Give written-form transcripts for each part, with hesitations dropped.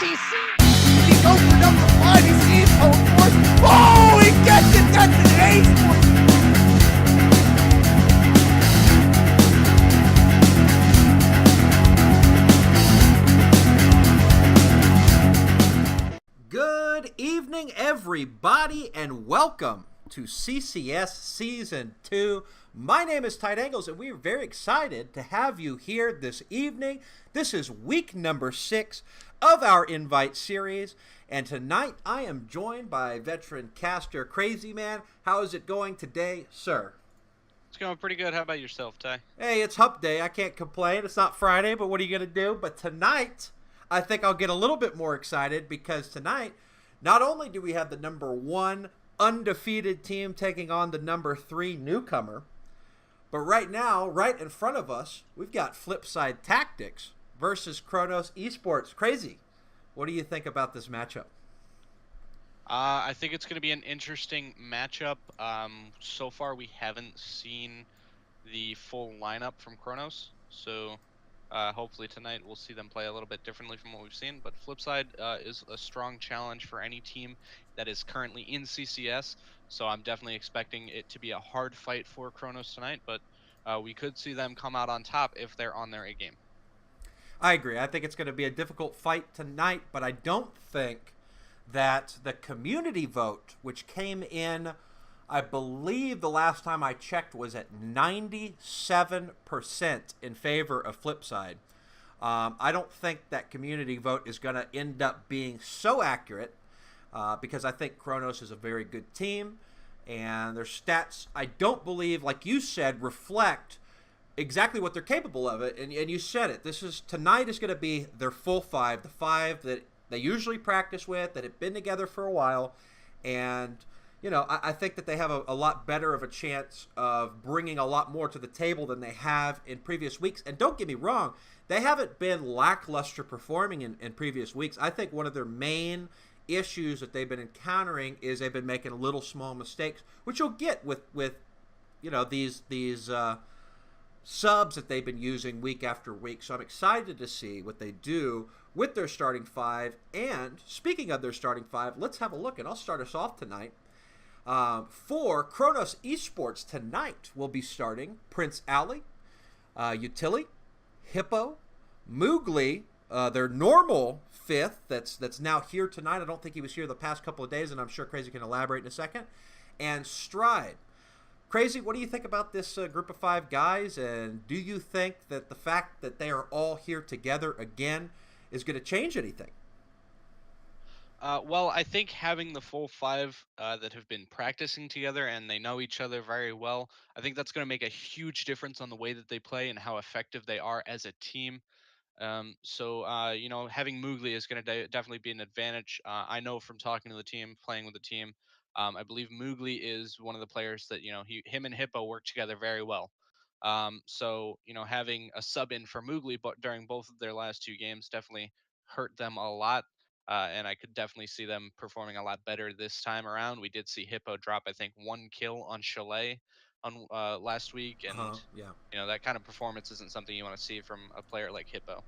DC. He goes for number 5. He sees Code Force. Oh, he gets it. That's an ace. Good evening, everybody, and welcome to CCS Season 2. My name is Tight Angles, and we are very excited to have you here this evening. This is week number 6 of our invite series, and tonight I am joined by veteran caster Crazy Man. How is it going today, sir? It's going pretty good. How about yourself, Ty? Hey, it's Hump Day. I can't complain. It's not Friday, but what are you going to do? But tonight, I think I'll get a little bit more excited because tonight, not only do we have the number 1 undefeated team taking on the number 3 newcomer, but right now, right in front of us, we've got FlipSid Tactics versus Chronos Esports. Crazy. What do you think about this matchup? I think it's going to be an interesting matchup. So far, we haven't seen the full lineup from Chronos, so hopefully tonight we'll see them play a little bit differently from what we've seen. But FlipSid is a strong challenge for any team that is currently in CCS, so I'm definitely expecting it to be a hard fight for Chronos tonight, but we could see them come out on top if they're on their A game. I agree. I think it's going to be a difficult fight tonight, but I don't think that the community vote, which came in, I believe the last time I checked was at 97% in favor of FlipSid. I don't think that community vote is going to end up being so accurate because I think Chronos is a very good team, and their stats, I don't believe, like you said, reflect exactly what they're capable of it. And you said it. Tonight is going to be their full 5, the 5 that they usually practice with, that have been together for a while, and I think that they have a lot better of a chance of bringing a lot more to the table than they have in previous weeks. And don't get me wrong, they haven't been lackluster performing in previous weeks. I think one of their main issues that they've been encountering is they've been making little small mistakes, which you'll get with these subs that they've been using week after week. So I'm excited to see what they do with their starting 5. And speaking of their starting 5, let's have a look, and I'll start us off tonight. For Chronos Esports tonight, we'll be starting Prince Ali, Utility, Hippo, Moogly, their normal 5th that's now here tonight. I don't think he was here the past couple of days, and I'm sure Crazy can elaborate in a second. And Stride. Crazy, what do you think about this group of 5 guys, and do you think that the fact that they are all here together again is going to change anything? Well, I think having the full 5 that have been practicing together and they know each other very well, I think that's going to make a huge difference on the way that they play and how effective they are as a team. Having Moogly is going to definitely be an advantage. I know from talking to the team, playing with the team, I believe Moogly is one of the players that, him and Hippo work together very well. Having a sub in for Moogly but during both of their last 2 games definitely hurt them a lot. And I could definitely see them performing a lot better this time around. We did see Hippo drop, I think, 1 kill on Chalet on last week, and Yeah. that kind of performance isn't something you want to see from a player like Hippo.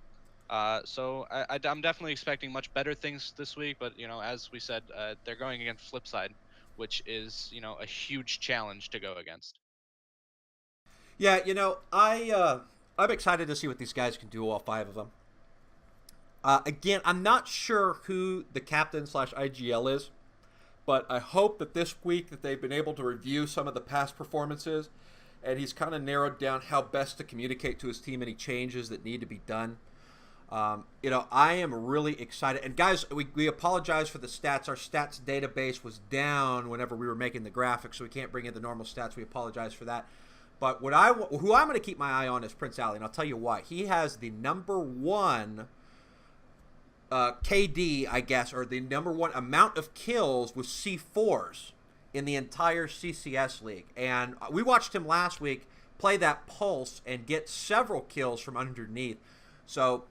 I'm definitely expecting much better things this week, but as we said, they're going against FlipSid, which is a huge challenge to go against. Yeah, I'm excited to see what these guys can do, all 5 of them. Again, I'm not sure who the captain / IGL is, but I hope that this week that they've been able to review some of the past performances, and he's kind of narrowed down how best to communicate to his team any changes that need to be done. I am really excited. And guys, we apologize for the stats. Our stats database was down whenever we were making the graphics, so we can't bring in the normal stats. We apologize for that. But who I'm going to keep my eye on is Prince Ali, and I'll tell you why. He has the number 1 KD, I guess, or the number 1 amount of kills with C4s in the entire CCS league. And we watched him last week play that pulse and get several kills from underneath. So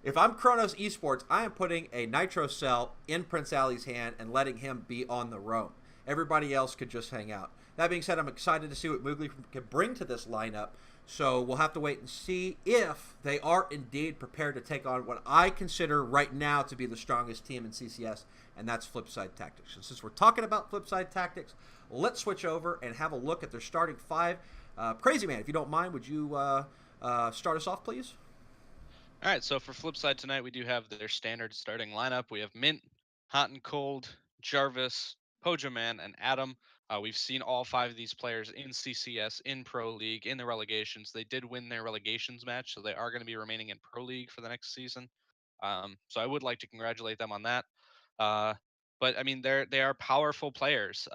if I'm Chronos Esports, I am putting a nitro cell in Prince Ali's hand and letting him be on the roam. Everybody else could just hang out. That being said, I'm excited to see what Moogly can bring to this lineup. So we'll have to wait and see if they are indeed prepared to take on what I consider right now to be the strongest team in CCS, and that's FlipSid Tactics. And since we're talking about FlipSid Tactics, let's switch over and have a look at their starting five. Crazy Man, if you don't mind, would you start us off, please? All right, so for FlipSid tonight, we do have their standard starting lineup. We have Mint, Hot and Cold, Jarvis, Pojoman, and Adam. We've seen all 5 of these players in CCS, in Pro League, in the relegations. They did win their relegations match, so they are going to be remaining in Pro League for the next season. So I would like to congratulate them on that. But I mean, they are powerful players.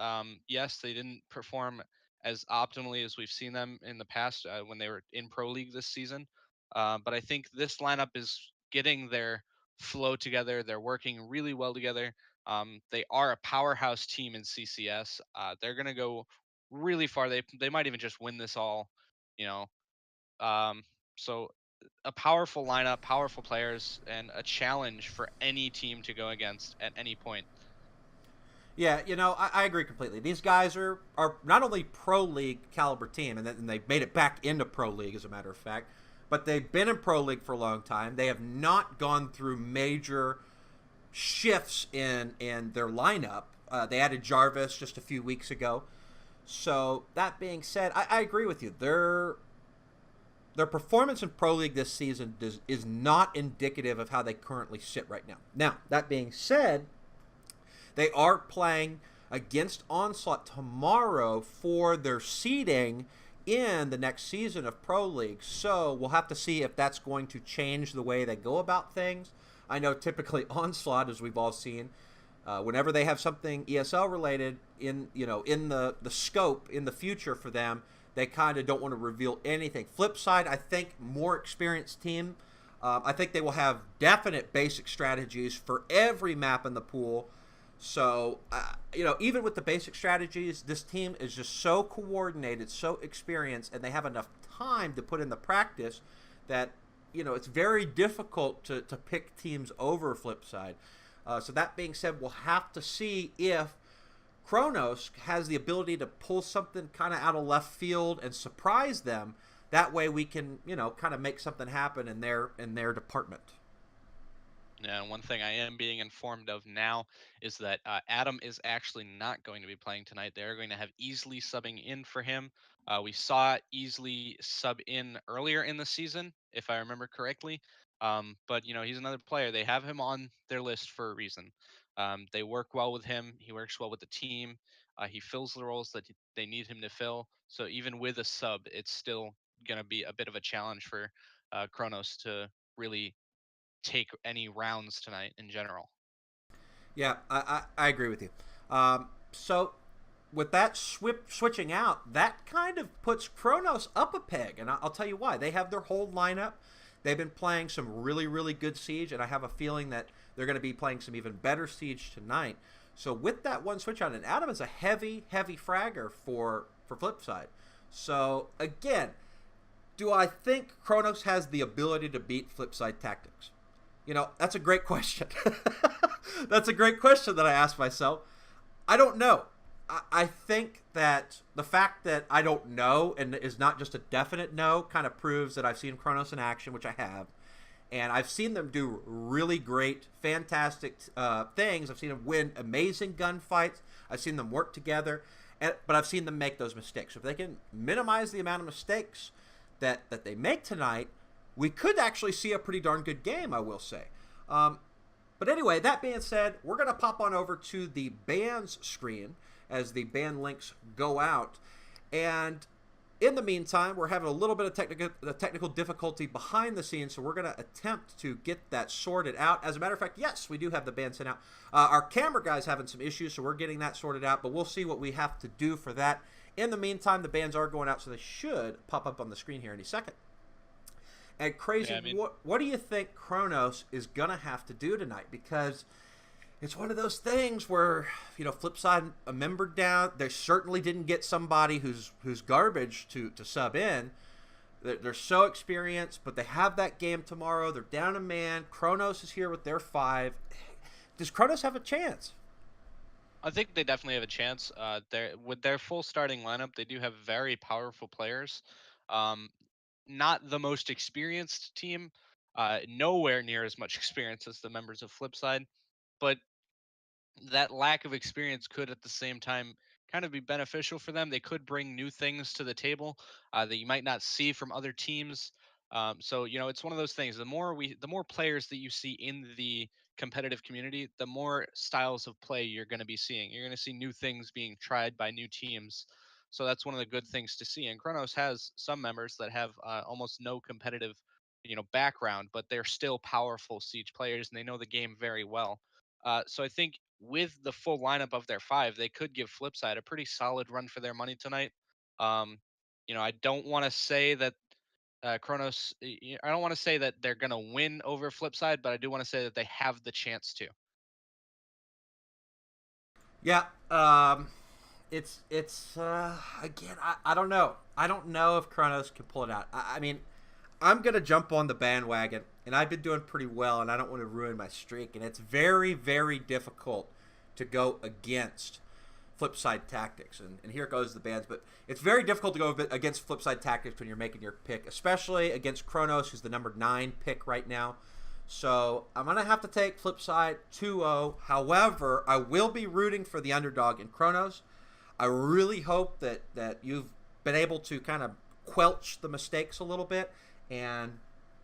Yes, they didn't perform as optimally as we've seen them in the past when they were in Pro League this season. But I think this lineup is getting their flow together. They're working really well together. They are a powerhouse team in CCS. They're gonna go really far. They might even just win this all, you know. Um, so a powerful lineup, powerful players, and a challenge for any team to go against at any point. Yeah, I agree completely. These guys are not only Pro League caliber team, and they made it back into Pro League, as a matter of fact, but they've been in Pro League for a long time. They have not gone through major shifts in their lineup. They added Jarvis just a few weeks ago. So that being said, I agree with you. Their performance in Pro League this season is not indicative of how they currently sit right now. Now, that being said, they are playing against Onslaught tomorrow for their seeding in the next season of Pro League. So we'll have to see if that's going to change the way they go about things. I know typically Onslaught, as we've all seen, whenever they have something ESL related in the scope in the future for them, they kind of don't want to reveal anything. FlipSid, I think, more experienced team. I think they will have definite basic strategies for every map in the pool. So, even with the basic strategies, this team is just so coordinated, so experienced, and they have enough time to put in the practice that, it's very difficult to pick teams over FlipSid. So that being said, we'll have to see if Chronos has the ability to pull something kind of out of left field and surprise them. That way we can, kind of make something happen in their department. Yeah, and one thing I am being informed of now is that Adam is actually not going to be playing tonight. They're going to have Easily subbing in for him. We saw Easily sub in earlier in the season, if I remember correctly. But he's another player. They have him on their list for a reason. They work well with him. He works well with the team. He fills the roles that they need him to fill. So even with a sub, it's still going to be a bit of a challenge for Chronos to really take any rounds tonight in general. Yeah, I agree with you. So with that switching out, that kind of puts Chronos up a peg, and I'll tell you why. They have their whole lineup. They've been playing some really, really good Siege, and I have a feeling that they're going to be playing some even better Siege tonight. So with that one switch out, and Adam is a heavy, heavy fragger for FlipSid. So again, do I think Chronos has the ability to beat FlipSid Tactics? That's a great question. That's a great question that I asked myself. I don't know. I think that the fact that I don't know and is not just a definite no kind of proves that I've seen Chronos in action, which I have. And I've seen them do really great, fantastic things. I've seen them win amazing gunfights. I've seen them work together. But I've seen them make those mistakes. So if they can minimize the amount of mistakes that they make tonight, we could actually see a pretty darn good game, I will say. But anyway, that being said, we're going to pop on over to the bands screen as the band links go out. And in the meantime, we're having a little bit of technical difficulty behind the scenes, so we're going to attempt to get that sorted out. As a matter of fact, yes, we do have the band sent out. Our camera guy's having some issues, so we're getting that sorted out, but we'll see what we have to do for that. In the meantime, the bands are going out, so they should pop up on the screen here any second. And Crazy, what do you think Chronos is going to have to do tonight? Because it's one of those things where, FlipSid, a member down, they certainly didn't get somebody who's garbage to sub in. They're so experienced, but they have that game tomorrow. They're down a man. Chronos is here with their 5. Does Chronos have a chance? I think they definitely have a chance. With their full starting lineup, they do have very powerful players. Um, Not the most experienced team, nowhere near as much experience as the members of Flipside, but that lack of experience could at the same time kind of be beneficial for them. They could bring new things to the table that you might not see from other teams. So it's one of those things. The more players that you see in the competitive community, the more styles of play you're going to be seeing. You're going to see new things being tried by new teams. So that's one of the good things to see. And Chronos has some members that have almost no competitive, background, but they're still powerful Siege players and they know the game very well. So I think with the full lineup of their five, they could give Flipside a pretty solid run for their money tonight. Um, I don't want to say that Chronos. I don't want to say that they're gonna win over Flipside, but I do want to say that they have the chance to. Yeah, it's again. I don't know. I don't know if Chronos can pull it out. I mean, I'm gonna jump on the bandwagon, and I've been doing pretty well, and I don't want to ruin my streak. And it's very, very difficult to go against Flipside tactics. And here goes the bands, but it's very difficult to go against Flipside tactics when you're making your pick, especially against Chronos, who's the number 9 pick right now. So I'm gonna have to take Flipside 2-0. However, I will be rooting for the underdog in Chronos. I really hope that you've been able to kind of quelch the mistakes a little bit, and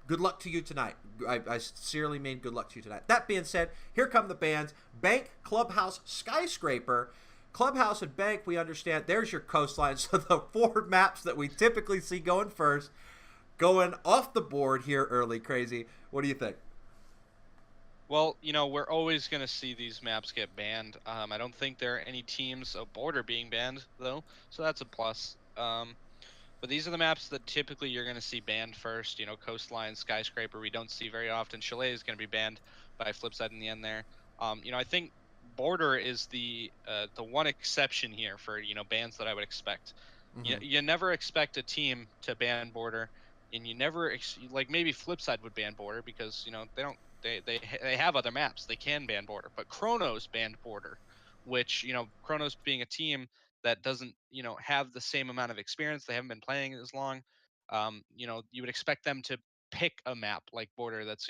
good luck to you tonight. I sincerely mean good luck to you tonight. That being said, here come the bands. Bank, Clubhouse, Skyscraper. Clubhouse and Bank, we understand, there's your coastline. So the 4 maps that we typically see going first, going off the board here early. Crazy. What do you think? Well, we're always going to see these maps get banned. I don't think there are any teams of Border being banned, though, so that's a plus. But these are the maps that typically you're going to see banned first. Coastline, Skyscraper, we don't see very often. Chalet is going to be banned by Flipside in the end there. I think Border is the one exception here for bans that I would expect. Mm-hmm. You never expect a team to ban Border, and you never like maybe Flipside would ban Border because they don't they have other maps they can ban Border, but Chronos banned Border, which Chronos being a team that doesn't have the same amount of experience, they haven't been playing as long. You would expect them to pick a map like Border that's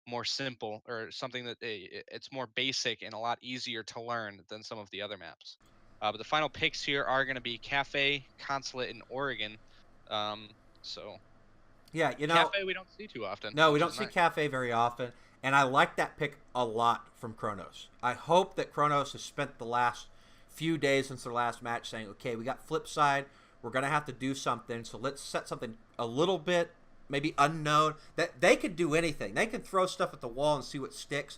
more simple or something that it's more basic and a lot easier to learn than some of the other maps. But the final picks here are going to be Cafe, Consulate, and Oregon. So Yeah, Cafe we don't see too often. no, we which don't is see nice. Cafe very often, and I like that pick a lot from Chronos. I hope that Chronos has spent the last few days since their last match saying, okay, we got Flipside, we're going to have to do something, so let's set something a little bit maybe unknown, that they could do anything. They can throw stuff at the wall and see what sticks.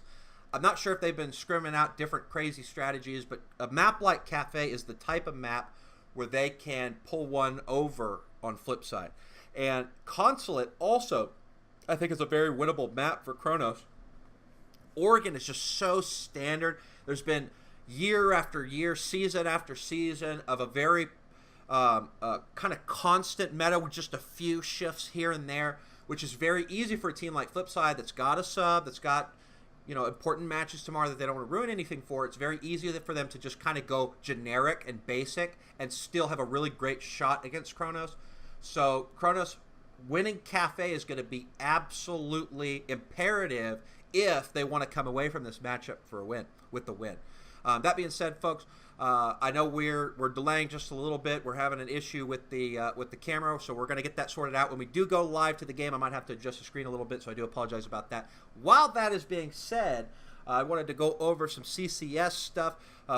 I'm not sure if they've been scrimming out different crazy strategies, but a map like Cafe is the type of map where they can pull one over on Flipside. And Consulate also, I think, is a very winnable map for Chronos. Oregon is just so standard. There's been year after year, season after season of a very kind of constant meta with just a few shifts here and there, which is very easy for a team like Flipside that's got a sub, that's got important matches tomorrow that they don't want to ruin anything for. It's very easy for them to just kind of go generic and basic and still have a really great shot against Chronos. So Chronos winning Cafe is going to be absolutely imperative if they want to come away from this matchup for a win, with the win. That being said, folks, I know we're delaying just a little bit. We're having an issue with the camera, so we're going to get that sorted out. When we do go live to the game, I might have to adjust the screen a little bit, so I do apologize about that. While that is being said, I wanted to go over some CCS stuff.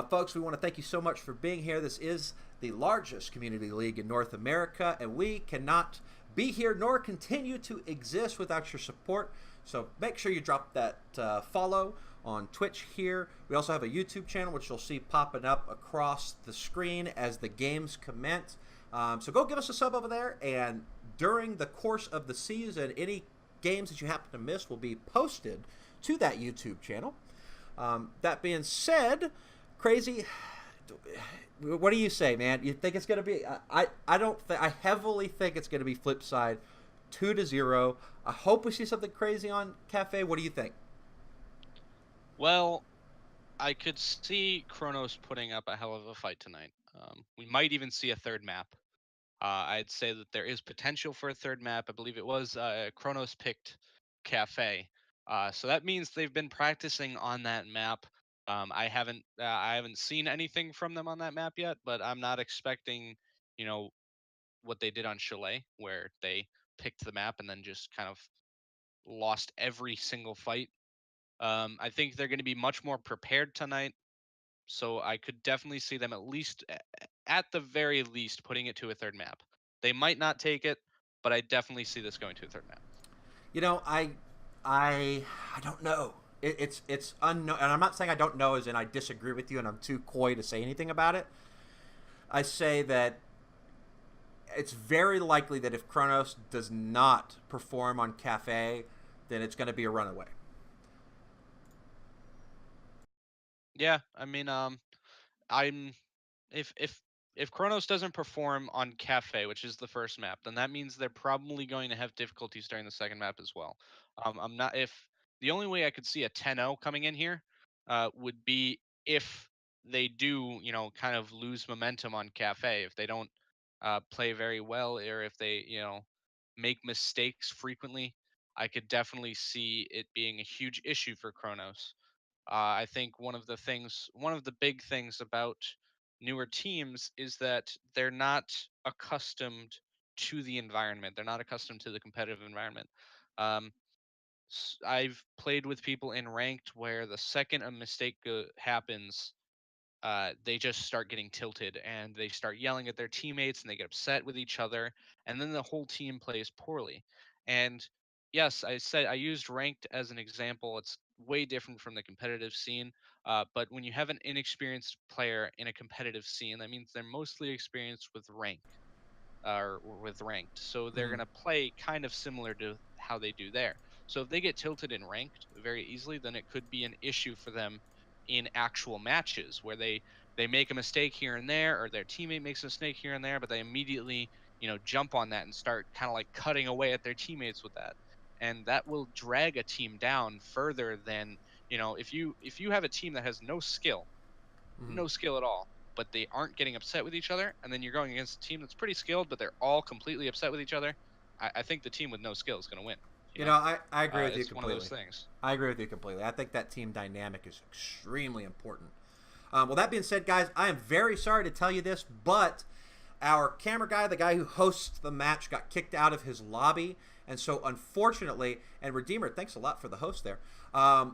Folks, we want to thank you so much for being here. This is the largest community league in North America, and we cannot be here nor continue to exist without your support. So make sure you drop that follow on Twitch here. We also have a YouTube channel, which you'll see popping up across the screen as the games commence. So go give us a sub over there, and during the course of the season, any games that you happen to miss will be posted to that YouTube channel. That being said, Crazy, what do you say, man? You think it's going to be... I don't think... I heavily think it's going to be Flipside 2-0. I hope we see something crazy on Cafe. What do you think? Well, I could see Chronos putting up a hell of a fight tonight. We might even see a third map. I'd say that there is potential for a third map. I believe it was Chronos picked Cafe, so that means they've been practicing on that map. I haven't seen anything from them on that map yet, but I'm not expecting, you know, what they did on Chalet, where they picked the map and then just kind of lost every single fight. I think they're going to be much more prepared tonight, so I could definitely see them at the very least, putting it to a third map. They might not take it, but I definitely see this going to a third map. You know, I I don't know. It's unknown, and I'm not saying I don't know as in I disagree with you and I'm too coy to say anything about it. I say that it's very likely that if Chronos does not perform on Cafe, then it's going to be a runaway. Yeah, I mean, I'm if if Chronos doesn't perform on Cafe, which is the first map, then that means they're probably going to have difficulties during the second map as well. I'm not if The only way I could see a 10-0 coming in here would be if they do, kind of lose momentum on Cafe, if they don't play very well, or if they, make mistakes frequently. I could definitely see it being a huge issue for Chronos. I think one of the big things about newer teams is that they're not accustomed to the environment. They're not accustomed to the competitive environment. Um, I've played with people in ranked where the second a mistake happens, they just start getting tilted and they start yelling at their teammates and they get upset with each other, and then the whole team plays poorly. And yes, I used ranked as an example. It's way different from the competitive scene, but when you have an inexperienced player in a competitive scene, that means they're mostly experienced with or with ranked. So they're Mm-hmm. going to play kind of similar to how they do there. So if they get tilted in ranked very easily, then it could be an issue for them in actual matches where they make a mistake here and there, or their teammate makes a mistake here and there, but they immediately, jump on that and start kind of like cutting away at their teammates with that. And that will drag a team down further than, if you have a team that has Mm-hmm. no skill at all, but they aren't getting upset with each other, and then you're going against a team that's pretty skilled, but they're all completely upset with each other. I think the team with no skill is going to win. You know, I agree with you It's one of those completely. things. I agree with you completely. I think that team dynamic is extremely important. Well, that being said, guys, I am very sorry to tell you this, but our camera guy, the guy who hosts the match, got kicked out of his lobby. And so, unfortunately, and Redeemer, thanks a lot for the host there.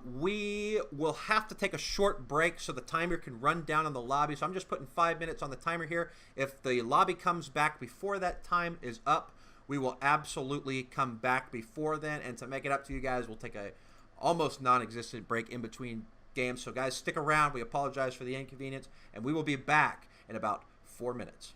We will have to take a short break so the timer can run down on the lobby. So I'm just putting 5 minutes on the timer here. If the lobby comes back before that time is up, we will absolutely come back before then. And to make it up to you guys, we'll take a almost non-existent break in between games. So guys, stick around. We apologize for the inconvenience, and we will be back in about 4 minutes.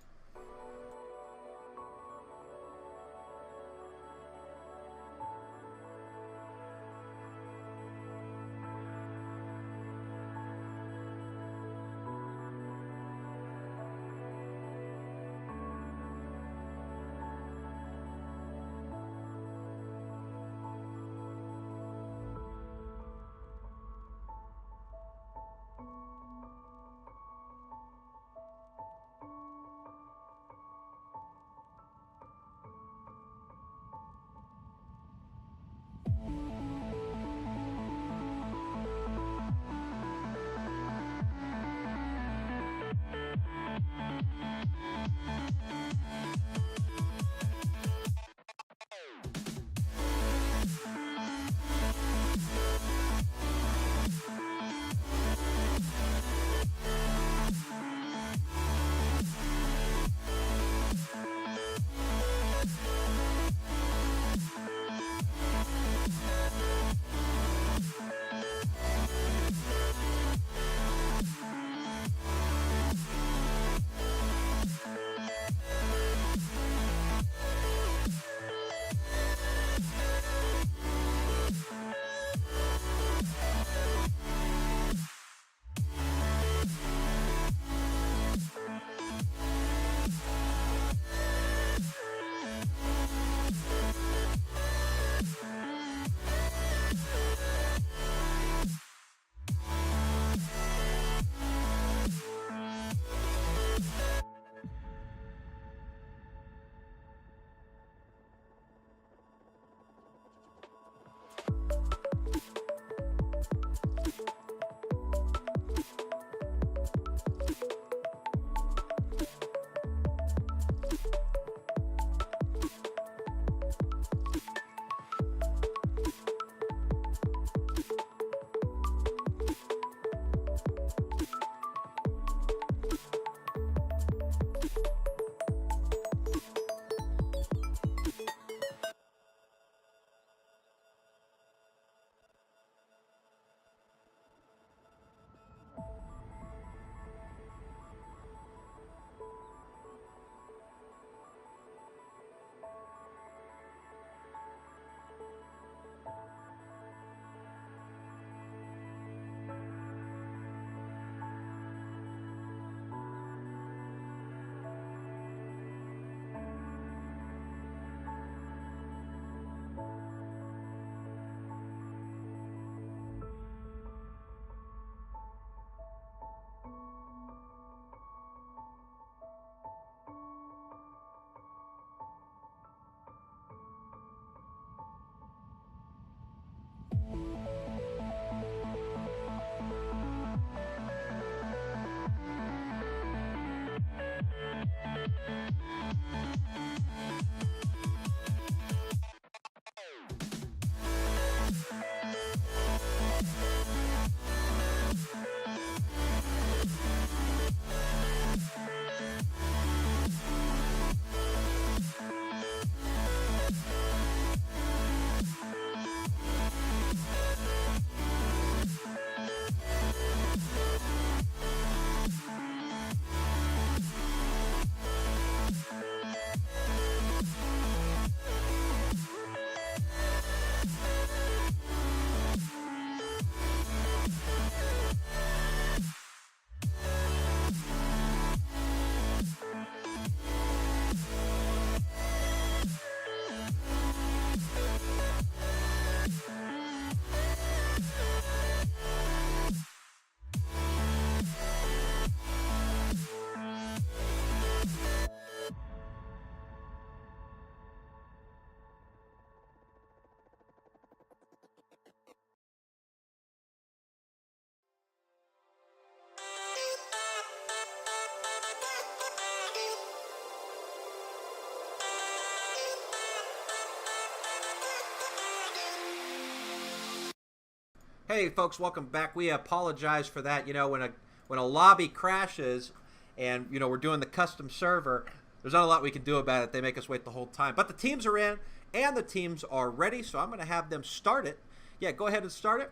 Hey, folks, welcome back. We apologize for that. You know, when a lobby crashes and, you know, we're doing the custom server, there's not a lot we can do about it. They make us wait the whole time. But the teams are in, and the teams are ready, so I'm going to have them start it. Yeah, go ahead and start it.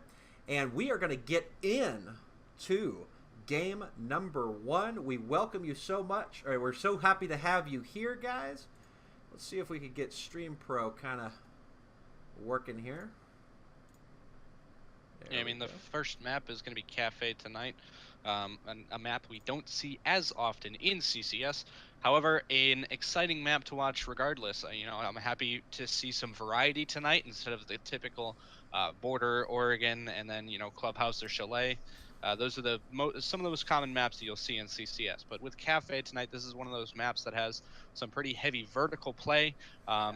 And we are going to get in to game number 1. We welcome you so much. We're so happy to have you here, guys. Let's see if we can get Stream Pro kind of working here. Yeah, I mean, the first map is going to be Cafe tonight, a map we don't see as often in CCS. However, an exciting map to watch regardless. You know, I'm happy to see some variety tonight instead of the typical Border, Oregon, and then, you know, Clubhouse or Chalet. Those are some of the most common maps that you'll see in CCS. But with Cafe tonight, this is one of those maps that has some pretty heavy vertical play,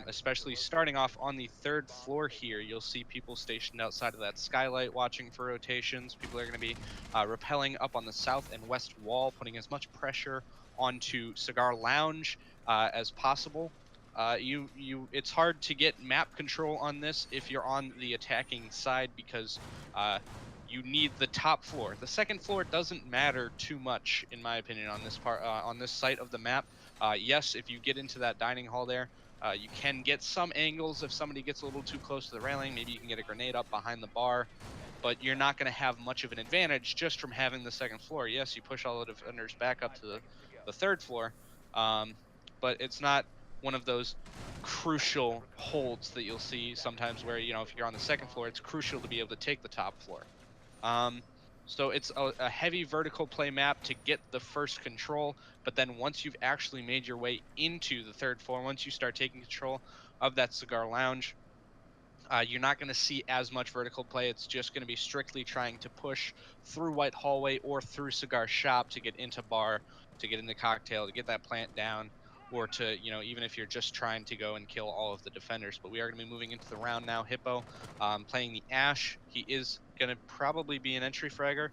especially starting off on the 3rd floor here. You'll see people stationed outside of that skylight watching for rotations. People are going to be rappelling up on the south and west wall, putting as much pressure onto Cigar Lounge as possible. It's hard to get map control on this if you're on the attacking side because you need the top floor. The 2nd floor doesn't matter too much, in my opinion, on this part, on this site of the map. Yes, if you get into that dining hall there, you can get some angles if somebody gets a little too close to the railing. Maybe you can get a grenade up behind the bar, but you're not going to have much of an advantage just from having the 2nd floor. Yes, you push all the defenders back up to the 3rd floor, but it's not one of those crucial holds that you'll see sometimes where, you know, if you're on the 2nd floor, it's crucial to be able to take the top floor. So it's a heavy vertical play map to get the first control, but then once you've actually made your way into the 3rd floor, once you start taking control of that Cigar Lounge, you're not going to see as much vertical play. It's just going to be strictly trying to push through White Hallway or through Cigar Shop to get into bar, to get into Cocktail, to get that plant down, or to, you know, even if you're just trying to go and kill all of the defenders. But we are going to be moving into the round now. Hippo playing the Ash. He is going to probably be an entry fragger.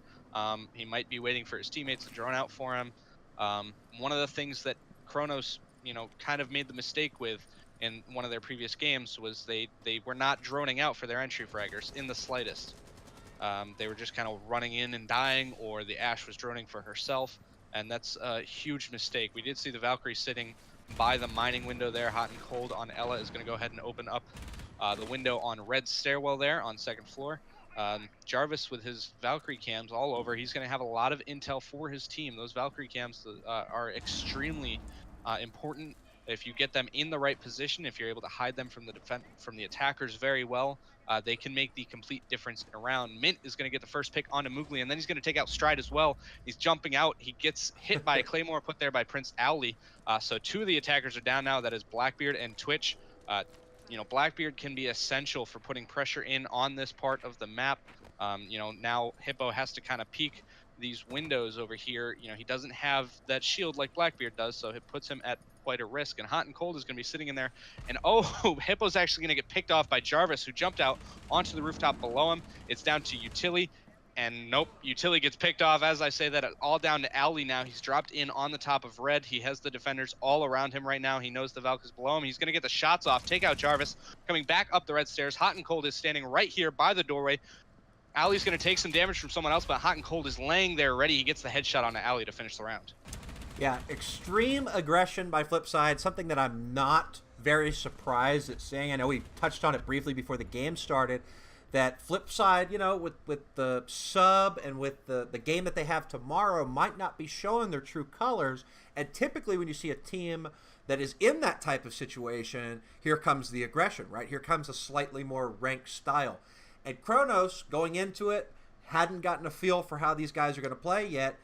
He might be waiting for his teammates to drone out for him. One of the things that Chronos, you know, kind of made the mistake with in one of their previous games was they were not droning out for their entry fraggers in the slightest. They were just kind of running in and dying, or the Ash was droning for herself, and that's a huge mistake. We did see the Valkyrie sitting by the mining window there, hot and cold on Ella. Is going to go ahead and open up the window on Red stairwell there on 2nd floor. Jarvis with his Valkyrie cams all over. He's going to have a lot of intel for his team. Those Valkyrie cams are extremely important. If you get them in the right position, if you're able to hide them from the attackers very well, they can make the complete difference in a round. Mint is going to get the first pick onto Moogly, and then he's going to take out Stride as well. He's jumping out. He gets hit by a Claymore put there by Prince Owly. So 2 of the attackers are down now. That is Blackbeard and Twitch. You know, Blackbeard can be essential for putting pressure in on this part of the map. You know, now Hippo has to kind of peek these windows over here. You know, he doesn't have that shield like Blackbeard does, so it puts him at quite a risk. And Hot and Cold is going to be sitting in there. And oh, Hippo's actually going to get picked off by Jarvis, who jumped out onto the rooftop below him. It's down to Utility. And nope, Utility gets picked off. As I say that, all down to Owly now. He's dropped in on the top of Red. He has the defenders all around him right now. He knows the Valk is below him. He's going to get the shots off, take out Jarvis. Coming back up the red stairs. Hot and Cold is standing right here by the doorway. Owly's going to take some damage from someone else, but Hot and Cold is laying there ready. He gets the headshot on Owly to finish the round. Yeah, extreme aggression by FlipSid, something that I'm not very surprised at seeing. I know we touched on it briefly before the game started, that FlipSid, you know, with the sub and with the game that they have tomorrow might not be showing their true colors. And typically when you see a team that is in that type of situation, here comes the aggression, right? Here comes a slightly more ranked style. And Chronos, going into it, hadn't gotten a feel for how these guys are going to play yet.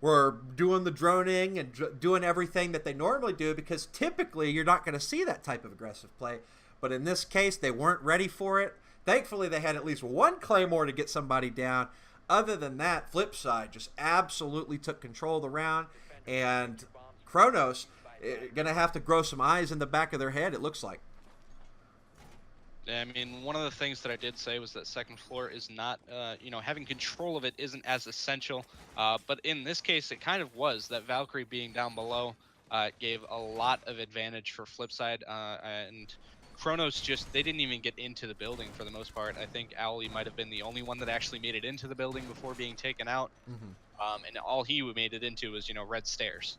We're doing the droning and doing everything that they normally do, because typically you're not going to see that type of aggressive play. But in this case, they weren't ready for it. Thankfully, they had at least 1 Claymore to get somebody down. Other than that, FlipSid just absolutely took control of the round. And Chronos going to have to grow some eyes in the back of their head, it looks like. I mean, one of the things that I did say was that 2nd floor is not, you know, having control of it isn't as essential. But in this case, it kind of was. That Valkyrie being down below gave a lot of advantage for FlipSid. And Chronos they didn't even get into the building for the most part. I think Owly might have been the only one that actually made it into the building before being taken out. And all he made it into was, red stairs.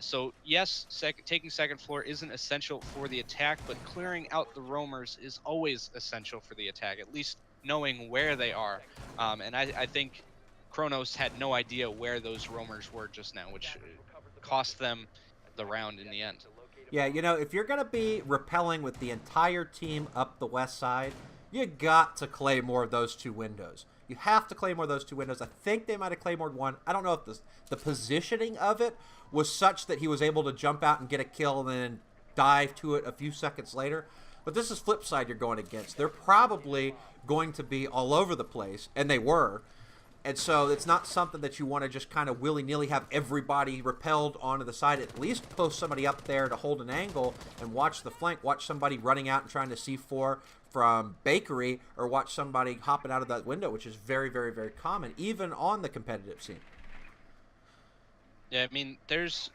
So yes, taking second floor isn't essential for the attack, but clearing out the roamers is always essential for the attack, at least knowing where they are. And I think Chronos had no idea where those roamers were just now, which cost them the round in the end. Yeah, if you're going to be repelling with the entire team up the west side, you got to claymore those 2 windows. You have to claymore those 2 windows. I think they might have claymored one. I don't know if the positioning of it was such that he was able to jump out and get a kill and then dive to it a few seconds later. But this is FlipSid you're going against. They're probably going to be all over the place, and they were. And so it's not something that you want to just kind of willy-nilly have everybody repelled onto the side. At least post somebody up there to hold an angle and watch the flank. Watch somebody running out and trying to C4 from Bakery, or watch somebody hopping out of that window, which is very, very, very common, even on the competitive scene. Yeah, I mean, there's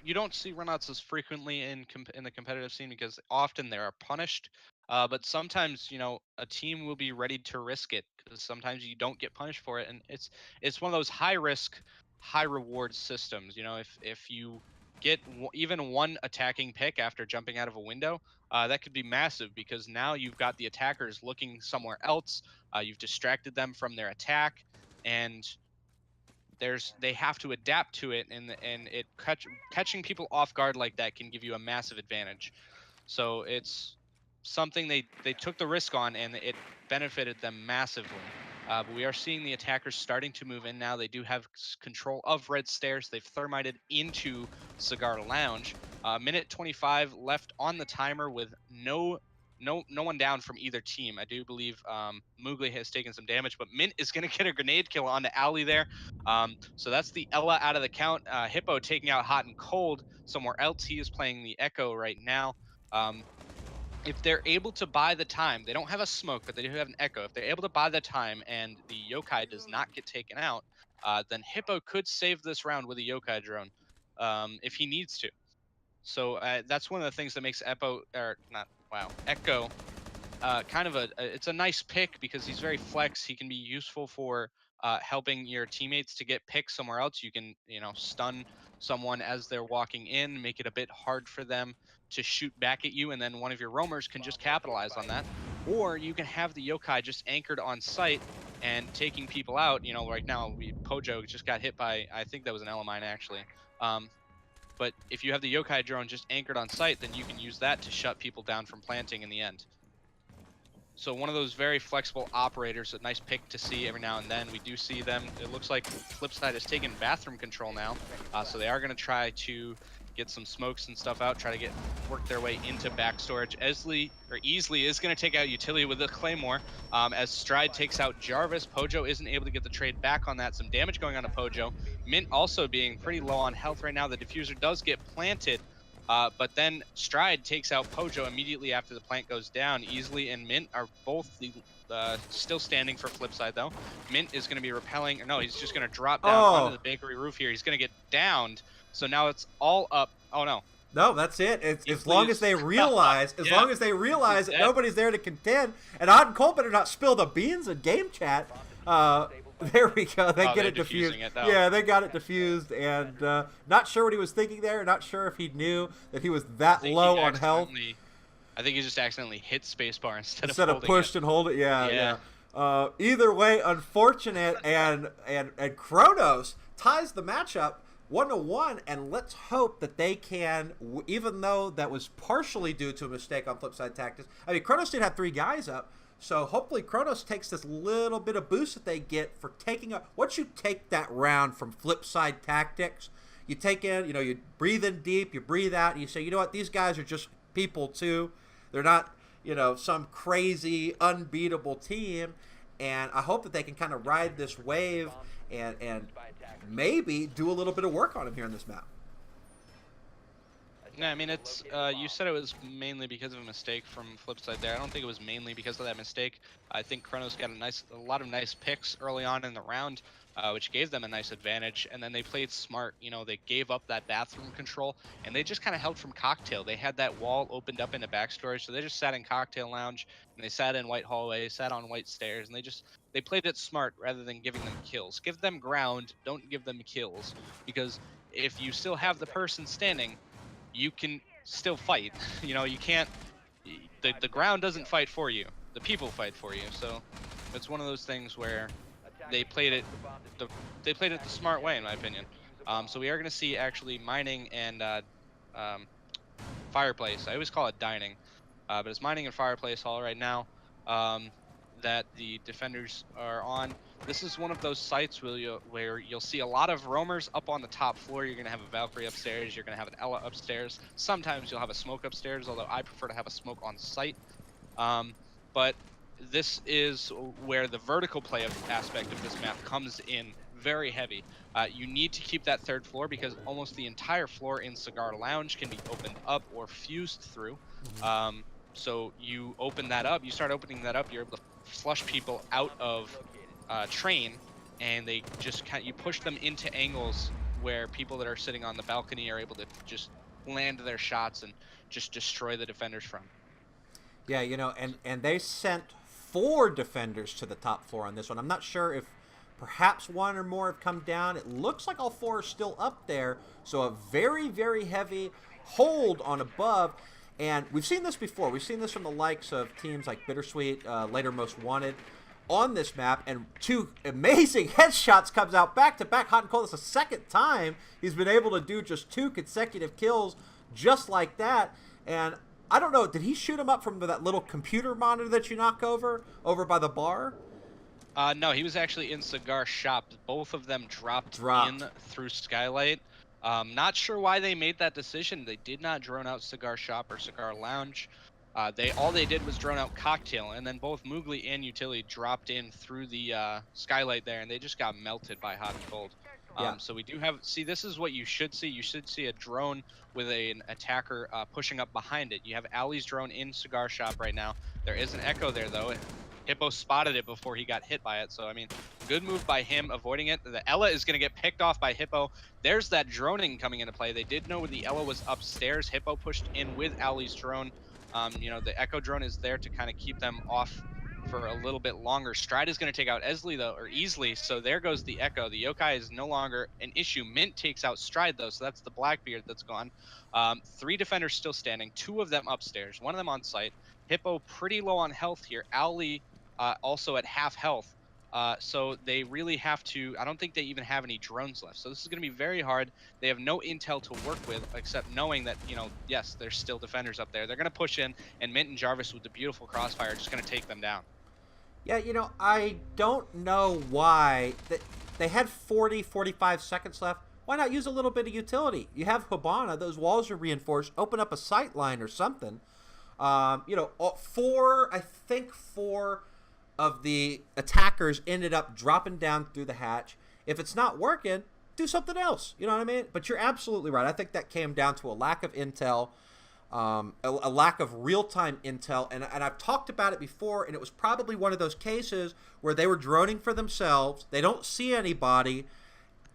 you don't see runouts as frequently in the competitive scene because often they are punished. But sometimes, a team will be ready to risk it because sometimes you don't get punished for it, and it's one of those high risk, high reward systems. If you get even one attacking pick after jumping out of a window, that could be massive because now you've got the attackers looking somewhere else. You've distracted them from their attack, and they have to adapt to it, and catching people off guard like that can give you a massive advantage. So it's something they took the risk on, and it benefited them massively. But we are seeing the attackers starting to move in now. They do have control of red stairs. They've thermited into Cigar Lounge. Minute 25 left on the timer with no one down from either team. I do believe Moogly has taken some damage, but Mint is going to get a grenade kill onto Owly there. So that's the Ella out of the count. Hippo taking out Hot and Cold somewhere else. He is playing the Echo right now. If they're able to buy the time, they don't have a smoke, but they do have an Echo. If they're able to buy the time and the Yokai does not get taken out, then Hippo could save this round with a Yokai drone if he needs to. So that's one of the things that makes Echo kind of it's a nice pick because he's very flex. He can be useful for helping your teammates to get picks somewhere else. You can, stun someone as they're walking in, make it a bit hard for them to shoot back at you, and then one of your roamers can just capitalize on that. Or you can have the Yokai just anchored on site and taking people out. Right now, Pojo just got hit by, I think that was an Elamine actually. But if you have the Yokai drone just anchored on site, then you can use that to shut people down from planting in the end. So one of those very flexible operators, a nice pick to see every now and then. We do see them. It looks like FlipSid has taken bathroom control now. So they are going to try to get some smokes and stuff out, try to work their way into back storage. Easley is going to take out Utility with the Claymore. As Stride takes out Jarvis, Pojo isn't able to get the trade back on that. Some damage going on to Pojo. Mint also being pretty low on health right now. The diffuser does get planted, but then Stride takes out Pojo immediately after the plant goes down. Easley and Mint are both still standing for FlipSid though. Mint is going to be repelling. No, he's just going to drop down onto the bakery roof here. He's going to get downed. So now it's all up. Oh no. No, that's it. As long as they realize, that nobody's there to contend, and Odd and Cole better not spill the beans in game chat. There we go. They get it diffused. Yeah, they got it diffused, and not sure what he was thinking there. Not sure if he knew that he was that low on health. I think he just accidentally hit spacebar instead of pushed and hold it. Yeah. Either way, unfortunate, and Chronos ties the matchup 1-1, and let's hope that they can, even though that was partially due to a mistake on FlipSid tactics. I mean, Chronos did have 3 guys up, so hopefully Chronos takes this little bit of boost that they get for taking up. Once you take that round from FlipSid tactics, you take in, you breathe in deep, you breathe out, and you say, you know what, these guys are just people too. They're not, some crazy, unbeatable team, and I hope that they can kind of ride this wave and maybe do a little bit of work on him here in this map. No, I mean it's. You said it was mainly because of a mistake from FlipSid there. I don't think it was mainly because of that mistake. I think Chronos got a lot of nice picks early on in the round, which gave them a nice advantage. And then they played smart. You know, they gave up that bathroom control, and they just kind of held from Cocktail. They had that wall opened up into back storage, so they just sat in Cocktail Lounge and they sat in White Hallway, sat on White Stairs, and they played it smart rather than giving them kills. Give them ground, don't give them kills, because if you still have the person standing, you can still fight. You know, you can't. The ground doesn't fight for you. The people fight for you. So it's one of those things where they played it. They played it the smart way, in my opinion. So we are going to see actually mining and fireplace. I always call it dining, but it's mining and fireplace hall right now. That the defenders are on. This is one of those sites where you'll see a lot of roamers up on the top floor. You're going to have a Valkyrie upstairs. You're going to have an Ella upstairs. Sometimes you'll have a smoke upstairs, although I prefer to have a smoke on site. But this is where the vertical play aspect of this map comes in very heavy. You need to keep that third floor because almost the entire floor in Cigar Lounge can be opened up or fused through. So you open that up, you start opening that up, you're able to flush people out of train, and they just you push them into angles where people that are sitting on the balcony are able to just land their shots and just destroy the defenders from. Yeah, you know, and they sent 4 defenders to the top floor on this one. I'm not sure if perhaps 1 or more have come down. It looks like all 4 are still up there, so a very, very heavy hold on above. And we've seen this before. We've seen this from the likes of teams like Bittersweet, later Most Wanted, on this map. And 2 amazing headshots comes out back-to-back. Hot and Cold. It's the second time he's been able to do just 2 consecutive kills just like that. And I don't know, did he shoot him up from that little computer monitor that you knock over by the bar? No, he was actually in Cigar Shop. Both of them dropped in through Skylight. Not sure why they made that decision. They did not drone out Cigar Shop or Cigar Lounge. All they did was drone out Cocktail, and then both Moogly and Utility dropped in through the Skylight there, and they just got melted by Hot and Cold. So we do have, this is what you should see. You should see a drone with an attacker pushing up behind it. You have Ali's drone in Cigar Shop right now. There is an Echo there, though. Hippo spotted it before he got hit by it. So, I mean, good move by him avoiding it. The Ella is going to get picked off by Hippo. There's that droning coming into play. They did know the Ella was upstairs. Hippo pushed in with Ali's drone. You know, the Echo drone is there to kind of keep them off for a little bit longer. Stride is going to take out Esley, though, or Easily. So there goes the Echo. The Yokai is no longer an issue. Mint takes out Stride, though. So that's the Blackbeard that's gone. 3 defenders still standing. 2 of them upstairs. 1 of them on site. Hippo pretty low on health here. Ali also at half health. So they really have to, I don't think they even have any drones left. So this is going to be very hard. They have no intel to work with except knowing that, you know, yes, there's still defenders up there. They're going to push in, and Mint and Jarvis with the beautiful crossfire are just going to take them down. Yeah, you know, I don't know why. They had 45 seconds left. Why not use a little bit of utility? You have Hibana. Those walls are reinforced. Open up a sight line or something. You know, 4 of the attackers ended up dropping down through the hatch. If it's not working, do something else. You know what I mean? But you're absolutely right. I think that came down to a lack of intel, a lack of real-time intel. And I've talked about it before, and it was probably one of those cases where they were droning for themselves. They don't see anybody,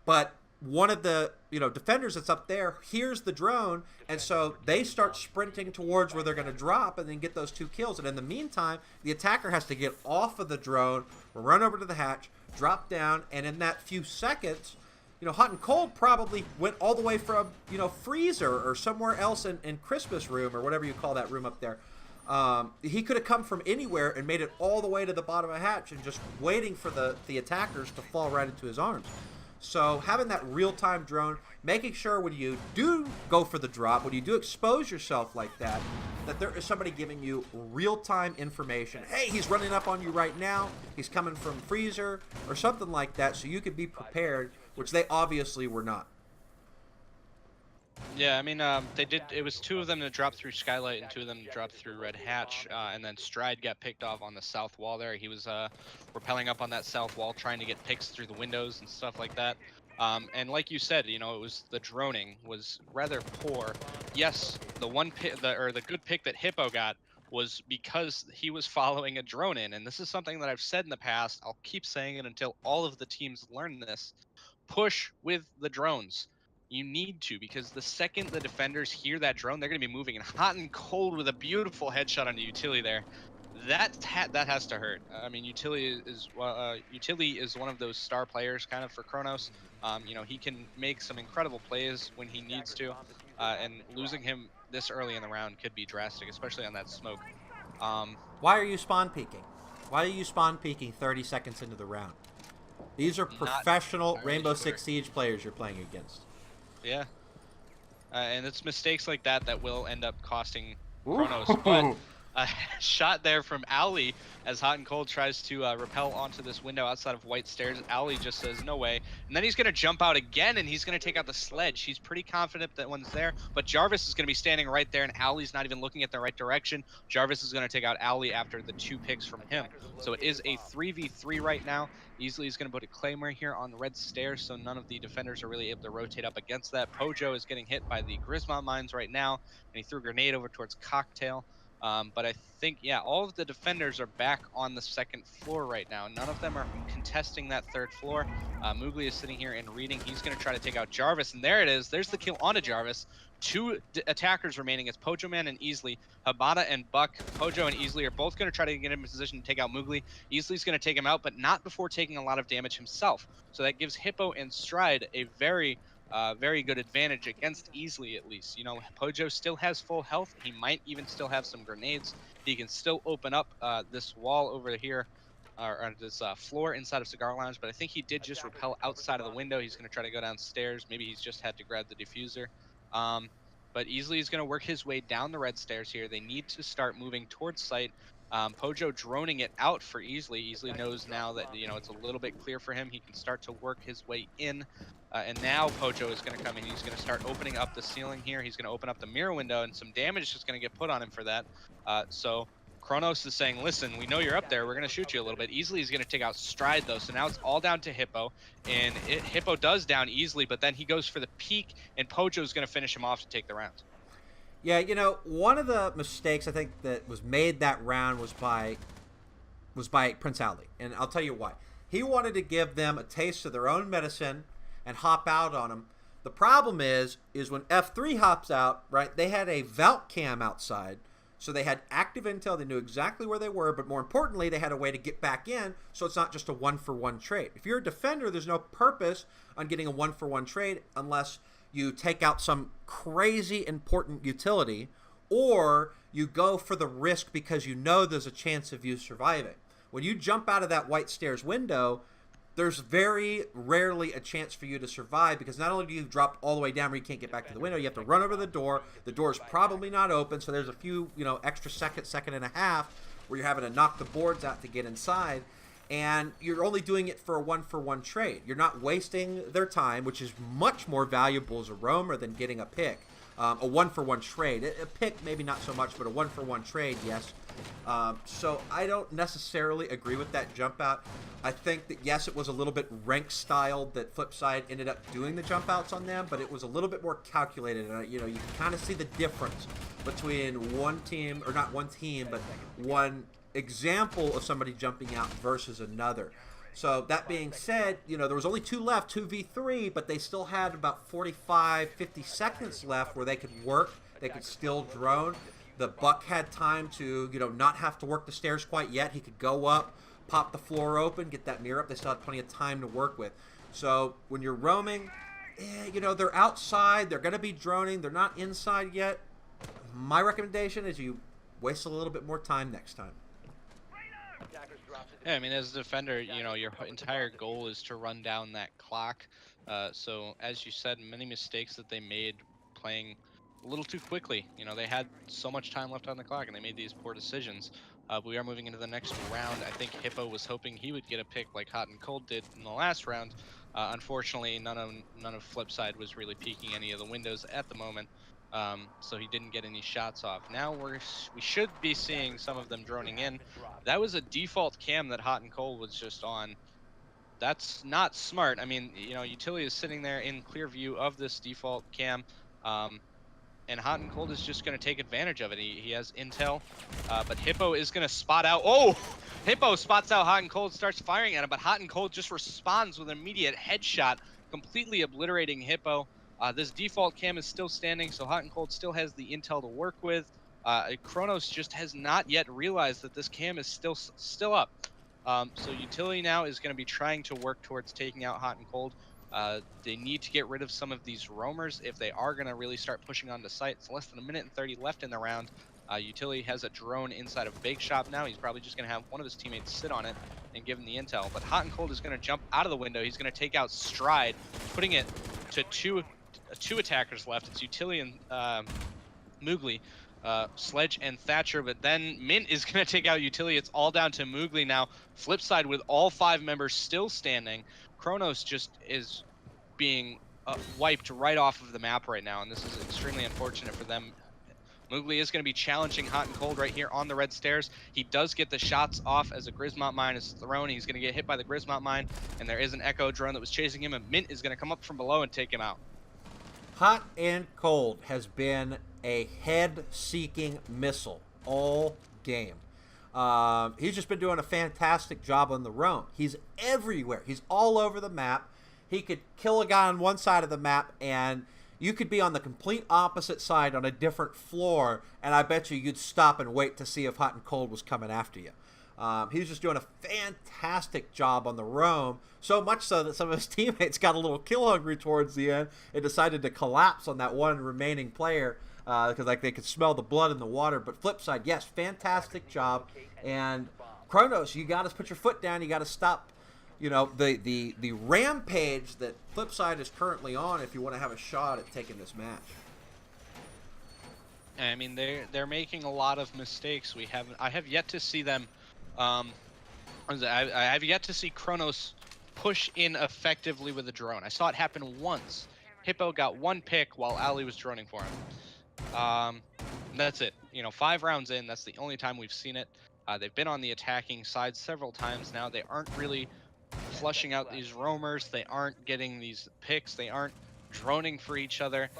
but one of the defenders that's up there hears the drone, and so they start sprinting towards where they're going to drop and then get those 2 kills. And in the meantime, the attacker has to get off of the drone, run over to the hatch, drop down, and in that few seconds, Hot and Cold probably went all the way from Freezer or somewhere else in Christmas room or whatever you call that room up there. He could have come from anywhere and made it all the way to the bottom of the hatch and just waiting for the attackers to fall right into his arms. So having that real-time drone, making sure when you do go for the drop, when you do expose yourself like that there is somebody giving you real-time information. Hey, he's running up on you right now. He's coming from Freezer or something like that, so you could be prepared, which they obviously were not. Yeah, I mean, they did. It was 2 of them that dropped through Skylight and 2 of them dropped through Red Hatch, and then Stride got picked off on the south wall there. He was rappelling up on that south wall, trying to get picks through the windows and stuff like that. And like you said, you know, it was the droning was rather poor. Yes, the one pick, the good pick that Hippo got was because he was following a drone in, and this is something that I've said in the past. I'll keep saying it until all of the teams learn this. Push with the drones. You need to, because the second the defenders hear that drone, they're going to be moving in hot and cold with a beautiful headshot on the utility there. That has to hurt. I mean, utility is one of those star players kind of for Chronos. You know, he can make some incredible plays when he needs to, and losing him this early in the round could be drastic, especially on that smoke. Um, Why are you spawn peeking? Why are you spawn peeking 30 seconds into the round? These are Not professional entirely Rainbow sure. Six Siege players you're playing against. Yeah, and it's mistakes like that that will end up costing Chronos. But a shot there from Owlie as Hot and Cold tries to rappel onto this window outside of White Stairs. Owlie just says no way, and then he's going to jump out again, and he's going to take out the sledge. He's pretty confident that one's there, but Jarvis is going to be standing right there, and Owlie's not even looking at the right direction. Jarvis is going to take out Owlie after the 2 picks from him. So it is a 3v3 right now. Easily is going to put a Claymore here on the red stairs, so none of the defenders are really able to rotate up against that. Pojo is getting hit by the Grismont mines right now, and he threw a grenade over towards Cocktail. But I think, yeah, all of the defenders are back on the 2nd floor right now. None of them are contesting that 3rd floor. Mugli is sitting here and reading. He's going to try to take out Jarvis, and there it is. There's the kill onto Jarvis. 2 attackers remaining. It's Pojo Man and Easley. Habata and Buck, Pojo and Easley are both going to try to get in position to take out Mugli. Easley's going to take him out, but not before taking a lot of damage himself. So that gives Hippo and Stride a very good advantage against Easley, at least. You know, Pojo still has full health. He might even still have some grenades. He can still open up this wall over here, or this floor inside of Cigar Lounge, but I think he did just rappel outside of the window. He's going to try to go downstairs. Maybe he's just had to grab the diffuser. But Easley is going to work his way down the red stairs here. They need to start moving towards site. Pojo droning it out for Easley. Easley knows now that, you know, it's a little bit clear for him. He can start to work his way in. And now Pojo is going to come in. He's going to start opening up the ceiling here. He's going to open up the mirror window, and some damage is going to get put on him for that. So Chronos is saying, listen, we know you're up there. We're going to shoot you a little bit. Easily is going to take out Stride, though. So now it's all down to Hippo. And Hippo does down Easily, but then he goes for the peek, and Pojo is going to finish him off to take the round. Yeah, you know, one of the mistakes I think that was made that round was by Prince Ali, and I'll tell you why. He wanted to give them a taste of their own medicine and hop out on them. The problem is when F3 hops out, right, they had a Valk cam outside, so they had active intel, they knew exactly where they were, but more importantly, they had a way to get back in, so it's not just a one-for-one trade. If you're a defender, there's no purpose on getting a one-for-one trade unless you take out some crazy important utility, or you go for the risk because you know there's a chance of you surviving. When you jump out of that White Stairs window, there's very rarely a chance for you to survive, because not only do you drop all the way down where you can't get back to the window, you have to run over the door. The door is probably not open, so there's a few, you know, extra second and a half where you're having to knock the boards out to get inside. And you're only doing it for a one-for-one trade. You're not wasting their time, which is much more valuable as a roamer than getting a pick. A one-for-one trade. A pick, maybe not so much, but a one-for-one trade, yes. So I don't necessarily agree with that jump out. I think that, yes, it was a little bit rank-styled that FlipSid ended up doing the jump outs on them, but it was a little bit more calculated. And, you know, you can kind of see the difference between one team, or not one team, but one example of somebody jumping out versus another. So that being said, you know, there was only 2 left, 2v3, but they still had about 45, 50 seconds left where they could work, they could still drone. The Buck had time to, you know, not have to work the stairs quite yet. He could go up, pop the floor open, get that mirror up. They still had plenty of time to work with. So when you're roaming, you know, they're outside, they're going to be droning, they're not inside yet. My recommendation is you waste a little bit more time next time. Yeah, I mean, as a defender, you know, your entire goal is to run down that clock. So, as you said, many mistakes that they made playing a little too quickly. You know, they had so much time left on the clock, and they made these poor decisions. We are moving into the next round. I think Hippo was hoping he would get a pick like Hot and Cold did in the last round. Unfortunately, none of FlipSid was really peeking any of the windows at the moment. So he didn't get any shots off. Now we should be seeing some of them droning in. That was a default cam that Hot and Cold was just on. that's not smart. I mean, you know, Utility is sitting there in clear view of this default cam, and Hot and Cold is just going to take advantage of it. He has intel, but Hippo is going to spot out. Oh, Hippo spots out Hot and Cold, starts firing at him, but Hot and Cold just responds with an immediate headshot, completely obliterating Hippo. This default cam is still standing, so Hot and Cold still has the intel to work with. Chronos just has not yet realized that this cam is still up. So Utility now is going to be trying to work towards taking out Hot and Cold. They need to get rid of some of these roamers if they are going to really start pushing onto site. It's less than a minute and 30 left in the round. Utility has a drone inside of Bake Shop now. He's probably just going to have one of his teammates sit on it and give him the intel. But Hot and Cold is going to jump out of the window. He's going to take out Stride, putting it to two attackers left. It's Utility and Moogly. Sledge and Thatcher, but then Mint is going to take out Utility. It's all down to Moogly now. FlipSid with all 5 members still standing. Chronos just is being wiped right off of the map right now, and this is extremely unfortunate for them. Moogly is going to be challenging Hot and Cold right here on the red stairs. He does get the shots off as a Grismont mine is thrown. He's going to get hit by the Grismont mine, and there is an Echo drone that was chasing him, and Mint is going to come up from below and take him out. Hot and Cold has been a head-seeking missile all game. He's just been doing a fantastic job on the roam. He's everywhere. He's all over the map. He could kill a guy on one side of the map, and you could be on the complete opposite side on a different floor, and I bet you'd stop and wait to see if Hot and Cold was coming after you. He was just doing a fantastic job on the roam, so much so that some of his teammates got a little kill hungry towards the end and decided to collapse on that one remaining player because like they could smell the blood in the water. But FlipSid, yes, fantastic job. And Chronos, you got to put your foot down. You got to stop, you know, the rampage that FlipSid is currently on if you want to have a shot at taking this match. I mean, they're making a lot of mistakes. I have yet to see them. I have yet to see Chronos push in effectively with a drone. I saw it happen once. Hippo got 1 pick while Ali was droning for him. That's it. You know, 5 rounds in, that's the only time we've seen it. They've been on the attacking side several times now. They aren't really flushing out these roamers. They aren't getting these picks. They aren't droning for each other.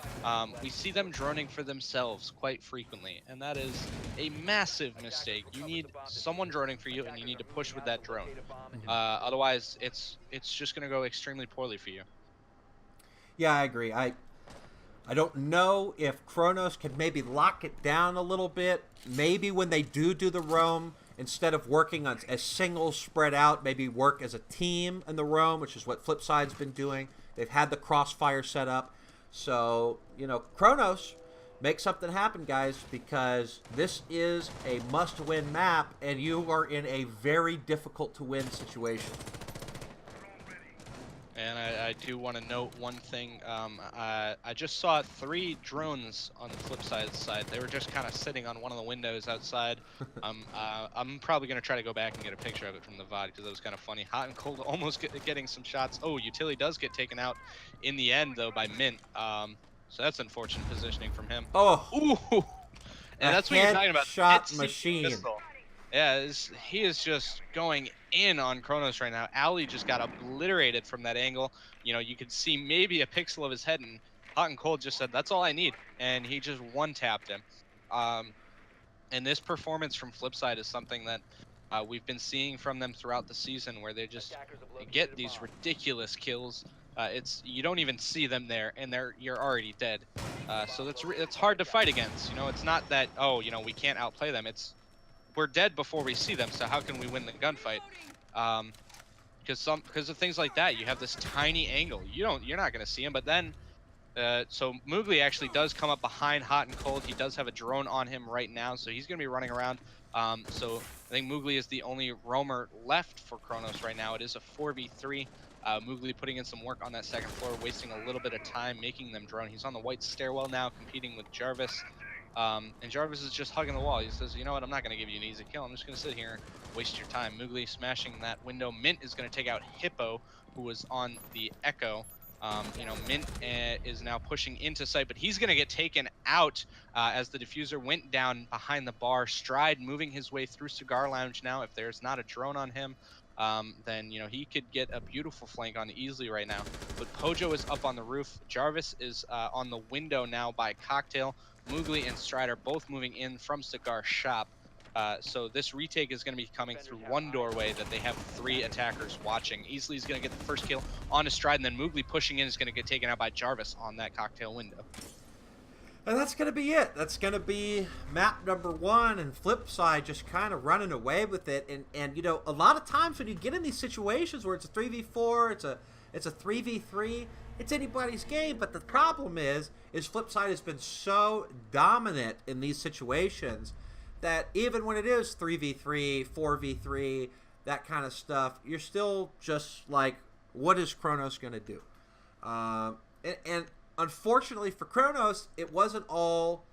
We see them droning for themselves quite frequently, and that is a massive mistake. You need someone droning for you, and you need to push with that drone. Otherwise, it's just going to go extremely poorly for you. Yeah, I agree. I don't know if Chronos can maybe lock it down a little bit. Maybe when they do the roam, instead of working on a single spread out, maybe work as a team in the roam, which is what FlipSid's been doing. They've had the crossfire set up. So, you know, Chronos, make something happen, guys, because this is a must-win map, and you are in a very difficult-to-win situation. And I do want to note one thing. I just saw 3 drones on the FlipSid side. They were just kind of sitting on one of the windows outside. I'm probably going to try to go back and get a picture of it from the VOD because it was kind of funny. Hot and Cold almost getting some shots. Oh, Utility does get taken out in the end, though, by Mint. So that's unfortunate positioning from him. Oh, ooh. And that's what you're talking about. Shot machine. Pistol. Yeah, he is just going in on Chronos right now. Ali just got obliterated from that angle. You know, you could see maybe a pixel of his head, and Hot and Cold just said, that's all I need. And he just one-tapped him. And this performance from FlipSid is something that we've been seeing from them throughout the season, where they get these ridiculous kills. You don't even see them there, and you're already dead. So it's hard to fight against. You know, it's not that, oh, you know, we can't outplay them. We're dead before we see them, so how can we win the gunfight? Because of things like that, you have this tiny angle. You're not going to see him. But then, so Moogly actually does come up behind Hot and Cold. He does have a drone on him right now, so he's going to be running around. So I think Moogly is the only roamer left for Chronos right now. It is a 4v3. Moogly putting in some work on that second floor, wasting a little bit of time, making them drone. He's on the white stairwell now, competing with Jarvis. And Jarvis is just hugging the wall. He says, you know what, I'm not going to give you an easy kill. I'm just going to sit here and waste your time. Moogly smashing that window. Mint is going to take out Hippo, who was on the Echo. You know, Mint is now pushing into sight, but he's going to get taken out as the diffuser went down behind the bar. Stride moving his way through Cigar Lounge now if there's not a drone on him. then he could get a beautiful flank on easily right now. But Pojo is up on the roof. Jarvis is on the window now by Cocktail. Moogly and Strider both moving in from Cigar Shop. So this retake is going to be coming through one doorway that they have 3 attackers watching. Easily is going to get the first kill on a Stride, and then Moogly pushing in is going to get taken out by Jarvis on that Cocktail window. And that's going to be it. That's going to be map number 1, and FlipSid just kind of running away with it. And a lot of times when you get in these situations where it's a 3v4, it's a 3v3, it's anybody's game. But the problem is FlipSid has been so dominant in these situations that even when it is 3v3, 4v3, that kind of stuff, you're still just like, what is Chronos going to do? And unfortunately for Chronos, it wasn't all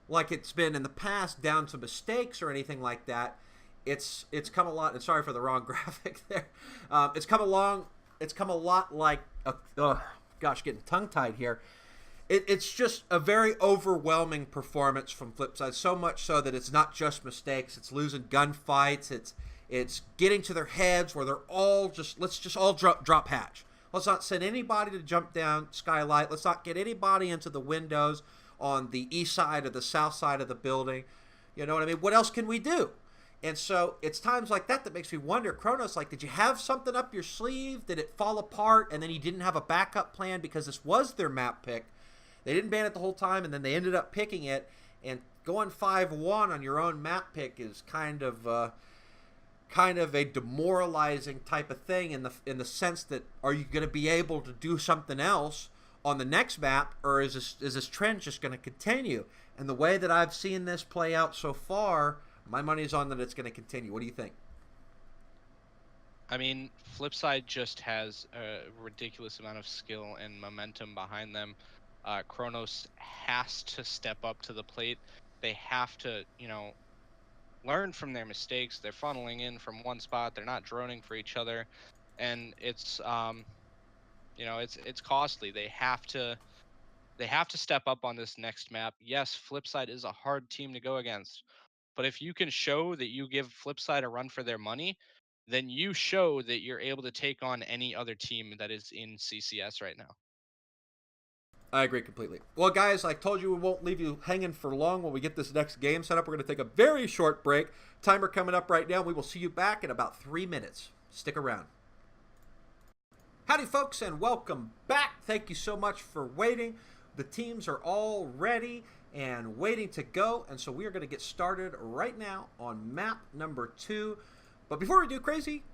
like it's been in the past, down to mistakes or anything like that. It's come a lot, and sorry for the wrong graphic there. It's come a lot like, gosh, getting tongue-tied here. It's just a very overwhelming performance from FlipSid, so much so that it's not just mistakes. It's losing gunfights. It's getting to their heads where they're all just, let's just all drop hatch. Let's not send anybody to jump down Skylight. Let's not get anybody into the windows on the east side or the south side of the building. You know what I mean? What else can we do? And so it's times like that that makes me wonder, Chronos, like, did you have something up your sleeve? Did it fall apart and then you didn't have a backup plan because this was their map pick? They didn't ban it the whole time, and then they ended up picking it. And going 5-1 on your own map pick is kind of a demoralizing type of thing in the sense that, are you going to be able to do something else on the next map, or is this trend just going to continue? And the way that I've seen this play out so far, my money's on that it's going to continue. What do you think? I mean, FlipSid just has a ridiculous amount of skill and momentum behind them. Chronos has to step up to the plate. They have to, learn from their mistakes. They're funneling in from one spot. They're not droning for each other, and it's costly. They have to step up on this next map. Yes, FlipSid is a hard team to go against, but if you can show that you give FlipSid a run for their money, then you show that you're able to take on any other team that is in CCS right now. I agree completely. Well, guys, I told you we won't leave you hanging for long when we get this next game set up. We're going to take a very short break. Timer coming up right now. We will see you back in about 3 minutes. Stick around. Howdy, folks, and welcome back. Thank you so much for waiting. The teams are all ready and waiting to go, and so we are going to get started right now on map number 2. But before we do, Crazy,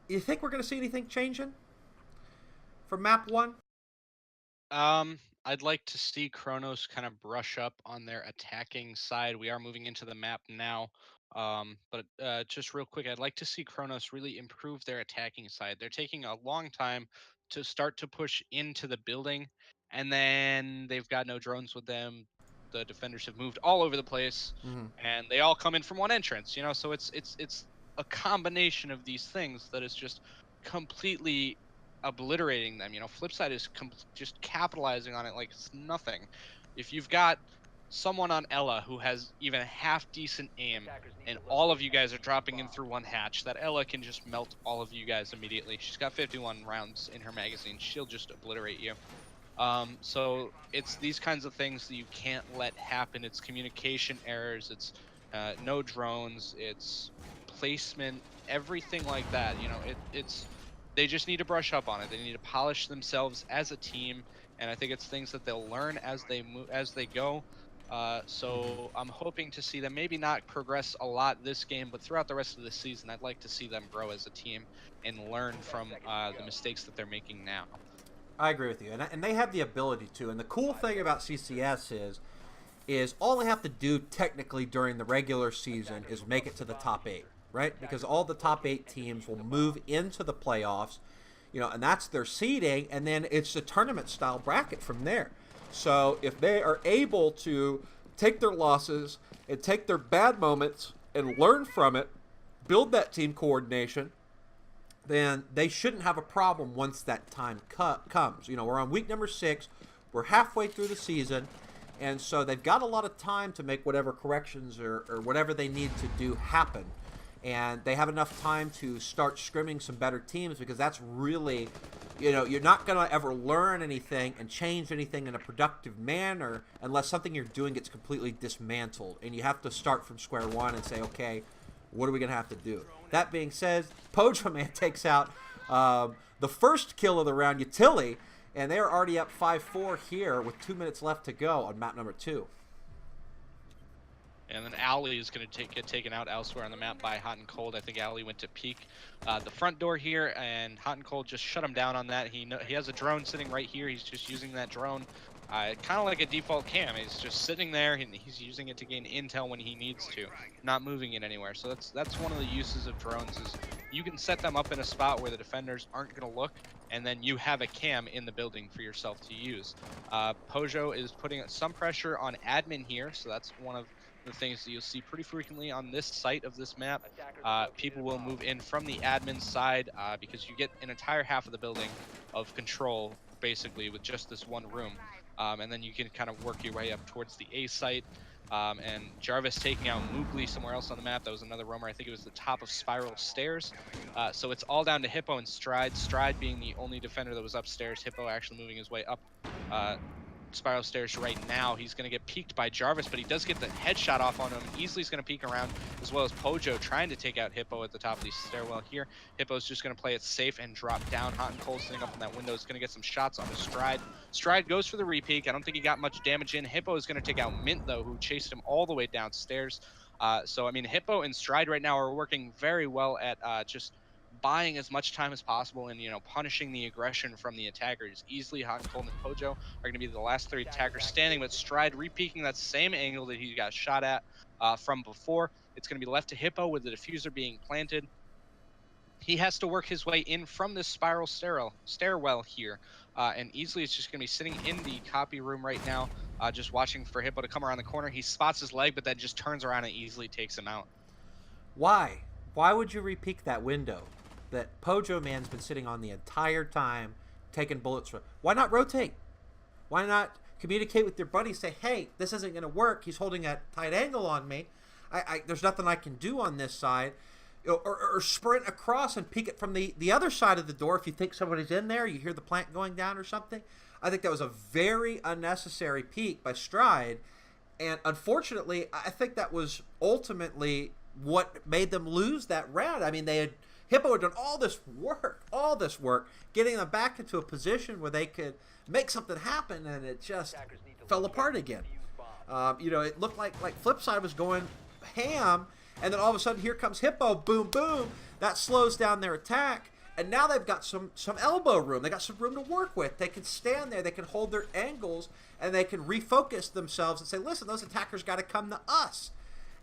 you think we're going to see anything changing from map 1? I'd like to see Chronos kind of brush up on their attacking side. We are moving into the map now. But just real quick, I'd like to see Chronos really improve their attacking side. They're taking a long time to start to push into the building, and then they've got no drones with them. The defenders have moved all over the place, and they all come in from one entrance, so it's a combination of these things that is just completely obliterating them. FlipSid is just capitalizing on it like it's nothing. If you've got someone on Ella who has even half decent aim, and all of you guys are dropping in through one hatch, that Ella can just melt all of you guys immediately. She's got 51 rounds in her magazine. She'll just obliterate you. So it's these kinds of things that you can't let happen. It's communication errors. It's no drones. It's placement. Everything like that. They just need to brush up on it. They need to polish themselves as a team, and I think it's things that they'll learn as they go. So I'm hoping to see them maybe not progress a lot this game, but throughout the rest of the season, I'd like to see them grow as a team and learn from the mistakes that they're making now. I agree with you, and they have the ability to. And the cool thing about CCS is all they have to do technically during the regular season is make it to the top 8. Right? Because all the top 8 teams will move into the playoffs, and that's their seeding, and then it's a tournament-style bracket from there. So if they are able to take their losses and take their bad moments and learn from it, build that team coordination, then they shouldn't have a problem once that time comes. We're on week number 6. We're halfway through the season, and so they've got a lot of time to make whatever corrections or whatever they need to do happen. and they have enough time to start scrimming some better teams, because that's really, you're not going to ever learn anything and change anything in a productive manner unless something you're doing gets completely dismantled, and you have to start from square one and say, okay, what are we going to have to do? That being said, Pojo Man takes out the first kill of the round, Utility, and they're already up 5-4 here with 2 minutes left to go on map number 2. And then Alley is going to get taken out elsewhere on the map by Hot and Cold. I think Alley went to peek the front door here, and Hot and Cold just shut him down on that. He has a drone sitting right here. He's just using that drone, kind of like a default cam. He's just sitting there. He's using it to gain intel when he needs to, not moving it anywhere. So that's one of the uses of drones, is you can set them up in a spot where the defenders aren't going to look, and then you have a cam in the building for yourself to use. Pojo is putting some pressure on admin here, so that's one of the things that you'll see pretty frequently on this site of this map. People will move in from the admin side because you get an entire half of the building of control, basically, with just this one room. And then you can kind of work your way up towards the A site. And Jarvis taking out Moogly somewhere else on the map. That was another roamer. I think it was the top of Spiral Stairs. So it's all down to Hippo and Stride. Stride being the only defender that was upstairs. Hippo actually moving his way up Spiral Stairs right now. He's going to get peeked by Jarvis, but he does get the headshot off on him. Easily is going to peek around, as well as Pojo trying to take out Hippo at the top of the stairwell here. Hippo's just going to play it safe and drop down. Hot and Cold sitting up in that window is going to get some shots onto Stride. Stride goes for the repeak. I don't think he got much damage in. Hippo is going to take out Mint, though, who chased him all the way downstairs. So, I mean, Hippo and Stride right now are working very well at just buying as much time as possible and, punishing the aggression from the attackers. Easily, Hot and Cold and Pojo are going to be the last 3 attackers standing, but Stride repeaking that same angle that he got shot at from before. It's going to be left to Hippo with the diffuser being planted. He has to work his way in from this spiral stairwell here, and easily it's just going to be sitting in the copy room right now, just watching for Hippo to come around the corner. He spots his leg, but then just turns around and easily takes him out. Why? Why would you repeak that window that Pojo Man's been sitting on the entire time, taking bullets from? Why not rotate? Why not communicate with your buddy? Say, hey, this isn't going to work. He's holding a tight angle on me. There's nothing I can do on this side. Or sprint across and peek it from the other side of the door if you think somebody's in there. You hear the plant going down or something. I think that was a very unnecessary peek by Stride. And unfortunately, I think that was ultimately what made them lose that round. I mean, Hippo had done all this work, getting them back into a position where they could make something happen, and it just fell apart again. It looked like FlipSid was going ham, and then all of a sudden here comes Hippo, boom, boom. That slows down their attack, and now they've got some elbow room. They got some room to work with. They can stand there, they can hold their angles, and they can refocus themselves and say, listen, those attackers got to come to us.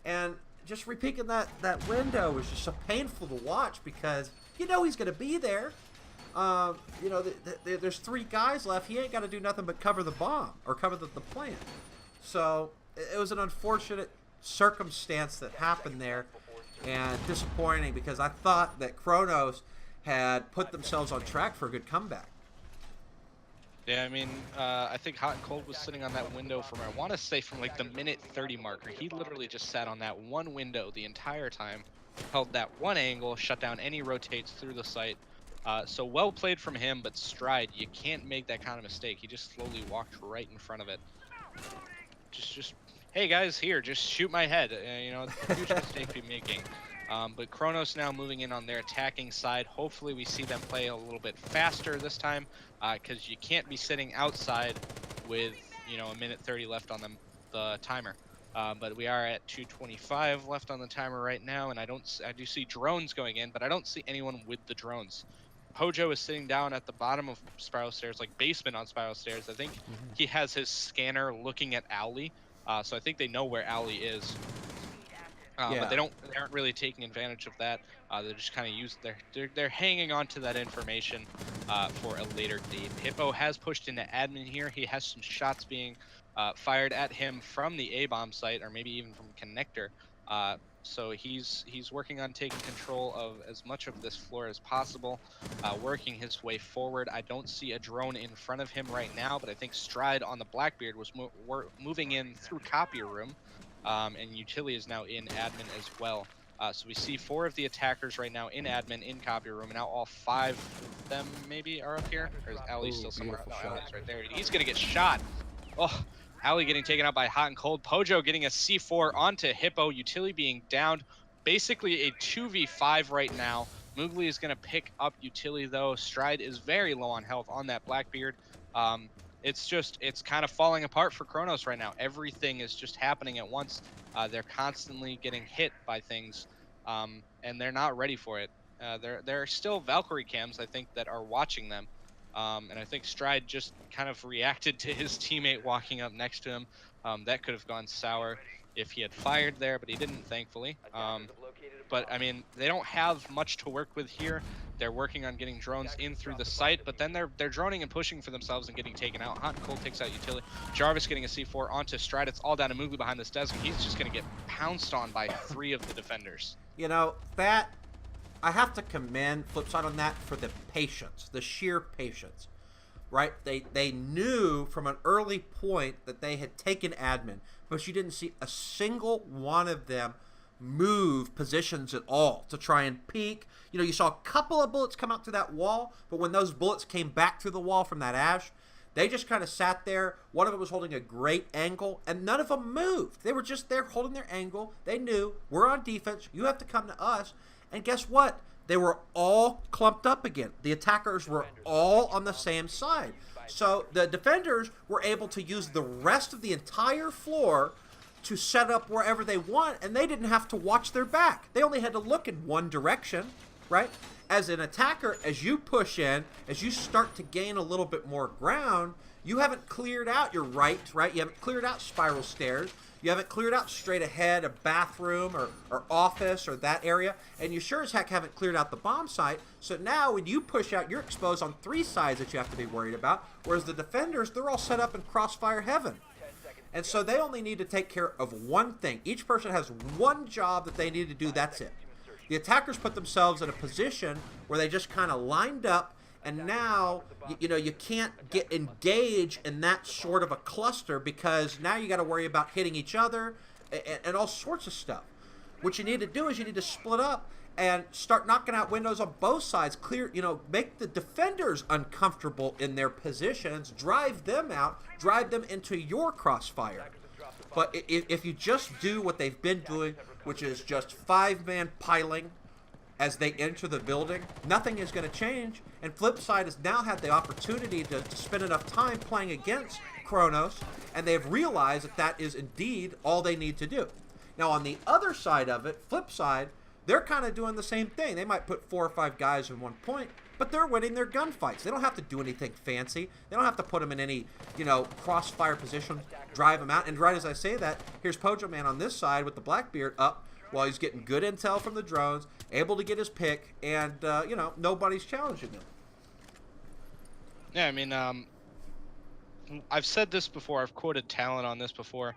And just repeating that window was just so painful to watch, because he's going to be there. There's 3 guys left. He ain't got to do nothing but cover the bomb or cover the plant. So it was an unfortunate circumstance that happened there, and disappointing, because I thought that Chronos had put themselves on track for a good comeback. Yeah, I mean, I think Hot and Cold was sitting on that window from, I want to say, from like the minute 30 marker. He literally just sat on that one window the entire time, held that one angle, shut down any rotates through the site. So well played from him, but Stride, you can't make that kind of mistake. He just slowly walked right in front of it. Just hey guys, here, just shoot my head. It's a huge mistake to be making. But Chronos now moving in on their attacking side. Hopefully we see them play a little bit faster this time, because you can't be sitting outside with, a minute 30 left on the timer. But we are at 2:25 left on the timer right now, and I do see drones going in, but I don't see anyone with the drones. Pojo is sitting down at the bottom of Spiral Stairs, like basement on Spiral Stairs. I think he has his scanner looking at Owly, so I think they know where Owly is. But they aren't really taking advantage of that. They're just kind of they're hanging on to that information for a later date. Hippo has pushed into admin here. He has some shots being fired at him from the A-bomb site, or maybe even from Connector. So he's working on taking control of as much of this floor as possible, working his way forward. I don't see a drone in front of him right now, but I think Stride on the Blackbeard was moving in through Copier Room. And Utility is now in admin as well. So we see 4 of the attackers right now in admin, in copy room, and now all 5 of them maybe are up here. Or is Ali still somewhere? Beautiful No, shot. Ali's right there. He's gonna get shot. Oh, Ali getting taken out by Hot and Cold. Pojo getting a C4 onto Hippo. Utility being downed. Basically a 2v5 right now. Moogly is going to pick up Utility though. Stride is very low on health on that Blackbeard. It's kind of falling apart for Chronos right now. Everything is just happening at once. They're constantly getting hit by things, and they're not ready for it. There are still Valkyrie cams, I think, that are watching them. And I think Stride just kind of reacted to his teammate walking up next to him. That could have gone sour if he had fired there, but he didn't, thankfully. But, I mean, they don't have much to work with here. They're working on getting drones in through the site, but then they're droning and pushing for themselves and getting taken out. Hot and Cold takes out Utility. Jarvis getting a C4 onto Stride. It's all down to Moogly behind this desk, and he's just going to get pounced on by 3 of the defenders. You know, that... I have to commend FlipSid on that for the patience, the sheer patience, right? They knew from an early point that they had taken admin, but you didn't see a single one of them move positions at all to try and peek. You know, you saw a couple of bullets come out through that wall, but when those bullets came back through the wall from that ash, they just kind of sat there. One of them was holding a great angle, and none of them moved. They were just there holding their angle. They knew, we're on defense, you have to come to us. And guess what? They were all clumped up again. The attackers were all on the same side. So the defenders were able to use the rest of the entire floor to set up wherever they want, and they didn't have to watch their back. They only had to look in one direction, right? As an attacker, as you push in, as you start to gain a little bit more ground, you haven't cleared out your right? You haven't cleared out spiral stairs. You haven't cleared out straight ahead a bathroom or office or that area, and you sure as heck haven't cleared out the bomb site. So now when you push out, you're exposed on 3 sides that you have to be worried about, whereas the defenders, they're all set up in crossfire heaven. And so they only need to take care of one thing. Each person has one job that they need to do, that's it. The attackers put themselves in a position where they just kind of lined up, and now, you know, you can't get engaged in that sort of a cluster because now you got to worry about hitting each other and all sorts of stuff. What you need to do is you need to split up and start knocking out windows on both sides. Clear, you know, make the defenders uncomfortable in their positions, drive them out, drive them into your crossfire. But if you just do what they've been doing, which is just 5-man piling as they enter the building, nothing is going to change. And FlipSid has now had the opportunity to spend enough time playing against Chronos, and they've realized that that is indeed all they need to do. Now, on the other side of it, FlipSid, they're kind of doing the same thing. They might put 4 or 5 guys in one point, but they're winning their gunfights. They don't have to do anything fancy. They don't have to put them in any, you know, crossfire position, drive them out. And right as I say that, here's Pojo Man on this side with the Blackbeard up while he's getting good intel from the drones, able to get his pick, and, you know, nobody's challenging him. Yeah, I mean, I've said this before. I've quoted Talon on this before.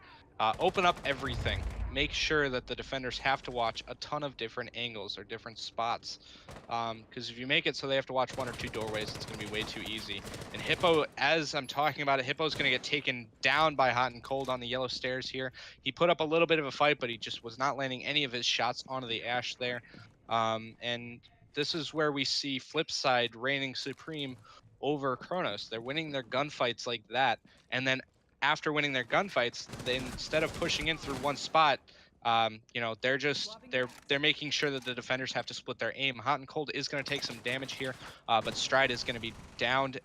Open up everything. Make sure that the defenders have to watch a ton of different angles or different spots. Because if you make it so they have to watch 1 or 2 doorways, it's going to be way too easy. And Hippo, as I'm talking about it, Hippo's going to get taken down by Hot and Cold on the yellow stairs here. He put up a little bit of a fight, but he just was not landing any of his shots onto the ash there. And this is where we see FlipSid reigning supreme over Chronos. They're winning their gunfights like that, and then after winning their gunfights, they, instead of pushing in through one spot, you know, they're making sure that the defenders have to split their aim. Hot and Cold is going to take some damage here, but Stride is going to be downed.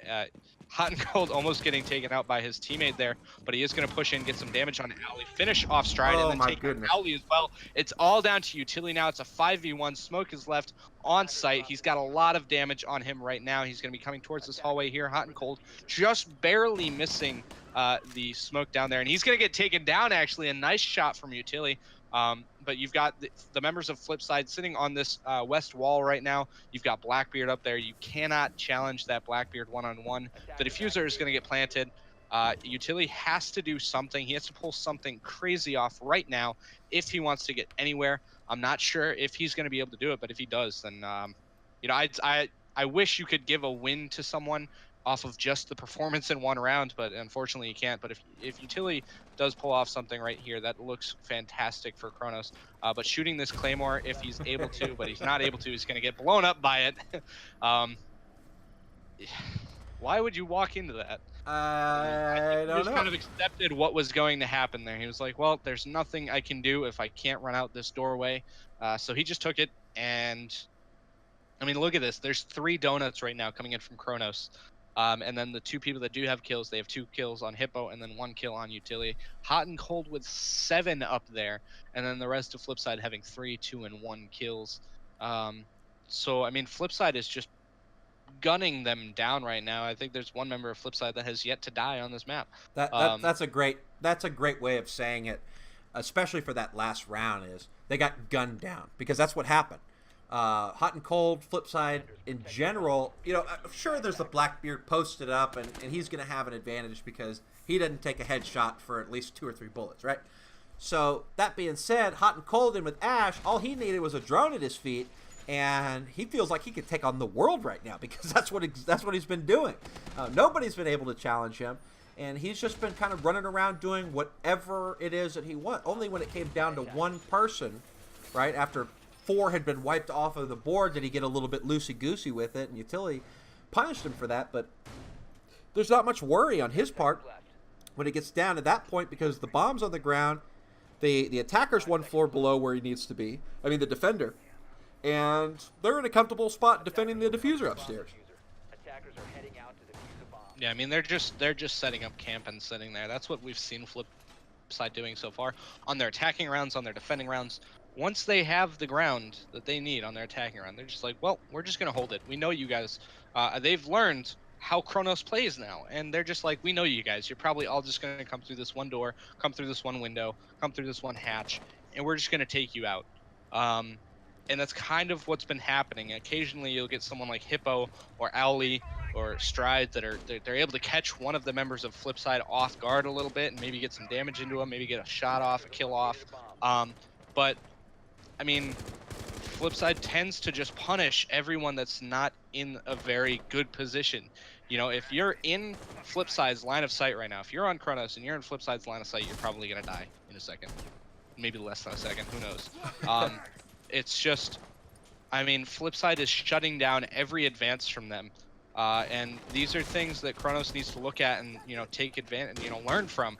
Hot and Cold almost getting taken out by his teammate there, but he is going to push in, get some damage on Owly, finish off Stride, and then take out Owly as well. It's all down to Utility now. It's a 5v1. Smoke is left on site. He's got a lot of damage on him right now. He's going to be coming towards this hallway here. Hot and Cold just barely missing the smoke down there, and he's going to get taken down, actually. A nice shot from Utility. But you've got the members of FlipSid sitting on this west wall right now. You've got Blackbeard up there. You cannot challenge that Blackbeard one-on-one. The diffuser is going to get planted. Utility has to do something. He has to pull something crazy off right now if he wants to get anywhere. I'm not sure if he's going to be able to do it, but if he does, then you know, I wish you could give a win to someone off of just the performance in one round, but unfortunately you can't. But if Utility does pull off something right here. That looks fantastic for Chronos. But shooting this Claymore, if he's able to, but he's not able to, he's going to get blown up by it. Why would you walk into that? I He don't just know. kind of accepted what was going to happen there. He was like, well, there's nothing I can do if I can't run out this doorway. So he just took it. And I mean, look at this. There's 3 donuts right now coming in from Chronos. And then the 2 people that do have kills, they have 2 kills on Hippo and then 1 kill on Utility. Hot and Cold with 7 up there. And then the rest of FlipSid having 3, 2, and 1 kills. So, I mean, FlipSid is just gunning them down right now. I think there's one member of FlipSid that has yet to die on this map. That's a great way of saying it, especially for that last round. Is they got gunned down because that's what happened. Hot and Cold, FlipSid in general, sure there's the Blackbeard posted up and he's going to have an advantage because he didn't take a headshot for at least 2 or 3 bullets, right? So that being said, Hot and Cold in with Ash, all he needed was a drone at his feet, and he feels like he could take on the world right now because that's what he's been doing. Nobody's been able to challenge him, and he's just been kind of running around doing whatever it is that he wants. Only when it came down to one person, right, after 4 had been wiped off of the board did he get a little bit loosey-goosey with it, and Utility punished him for that, but there's not much worry on his part when it gets down to that point because the bomb's on the ground, the attacker's 1 floor below where he needs to be, I mean the defender, and they're in a comfortable spot defending the diffuser upstairs. Yeah, I mean they're just setting up camp and sitting there. That's what we've seen FlipSid doing so far on their attacking rounds, on their defending rounds. Once they have the ground that they need on their attacking round, they're just like, well, we're just gonna hold it. We know you guys. They've learned how Chronos plays now, and they're just like, we know you guys. You're probably all just gonna come through this one door, come through this one window, come through this one hatch, and we're just gonna take you out. And that's kind of what's been happening. Occasionally, you'll get someone like Hippo or Owly or Stride that they're able to catch one of the members of FlipSid off guard a little bit and maybe get some damage into him, maybe get a shot off, a kill off. But I mean, FlipSid tends to just punish everyone that's not in a very good position. If you're in FlipSid's line of sight right now, if you're on Chronos and you're in FlipSid's line of sight, you're probably gonna die in a second, maybe less than a second. Who knows? It's just, I mean, FlipSid is shutting down every advance from them, and these are things that Chronos needs to look at and take advantage, learn from.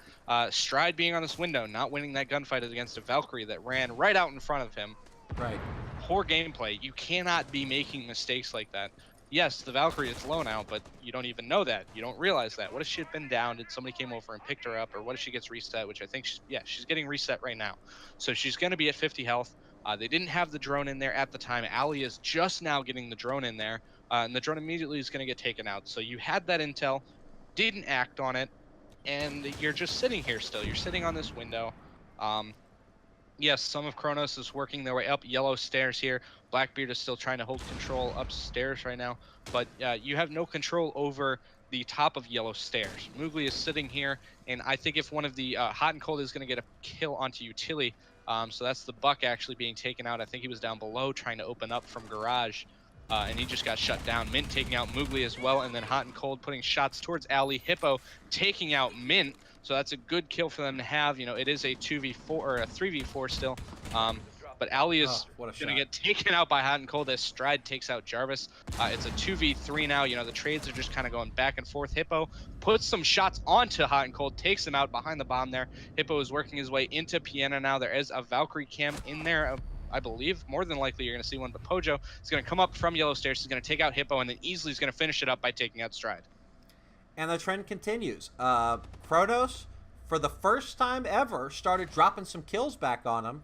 Stride being on this window, not winning that gunfight against a Valkyrie that ran right out in front of him. Right. Poor gameplay. You cannot be making mistakes like that. Yes, the Valkyrie is low now, but you don't even know that. You don't realize that. What if she had been down? Did somebody came over and picked her up? Or what if she gets reset, which I think, she's getting reset right now. So she's going to be at 50 health. They didn't have the drone in there at the time. Ali is just now getting the drone in there, and the drone immediately is going to get taken out. So you had that intel, didn't act on it, and you're just sitting here still. You're sitting on this window. Yes, some of Chronos is working their way up yellow stairs here. Blackbeard is still trying to hold control upstairs right now, but you have no control over the top of yellow stairs. Moogly is sitting here, and I think if one of the Hot and Cold is going to get a kill onto Utility, so that's the Buck actually being taken out. I think he was down below trying to open up from garage, and he just got shut down. Mint taking out Moogly as well, and then Hot and Cold putting shots towards Ali. Hippo taking out Mint, so that's a good kill for them to have. It is a 2v4 or a 3v4 still, but Ali is going to get taken out by Hot and Cold as Stride takes out Jarvis. It's a 2v3 now. The trades are just kind of going back and forth. Hippo puts some shots onto Hot and Cold, takes him out behind the bomb there. Hippo is working his way into Piana now. There is a Valkyrie cam in there, I believe. More than likely, you're going to see one, but Pojo is going to come up from yellow stairs. He's going to take out Hippo, and then easily is going to finish it up by taking out Stride. And the trend continues. Chronos, for the first time ever, started dropping some kills back on him.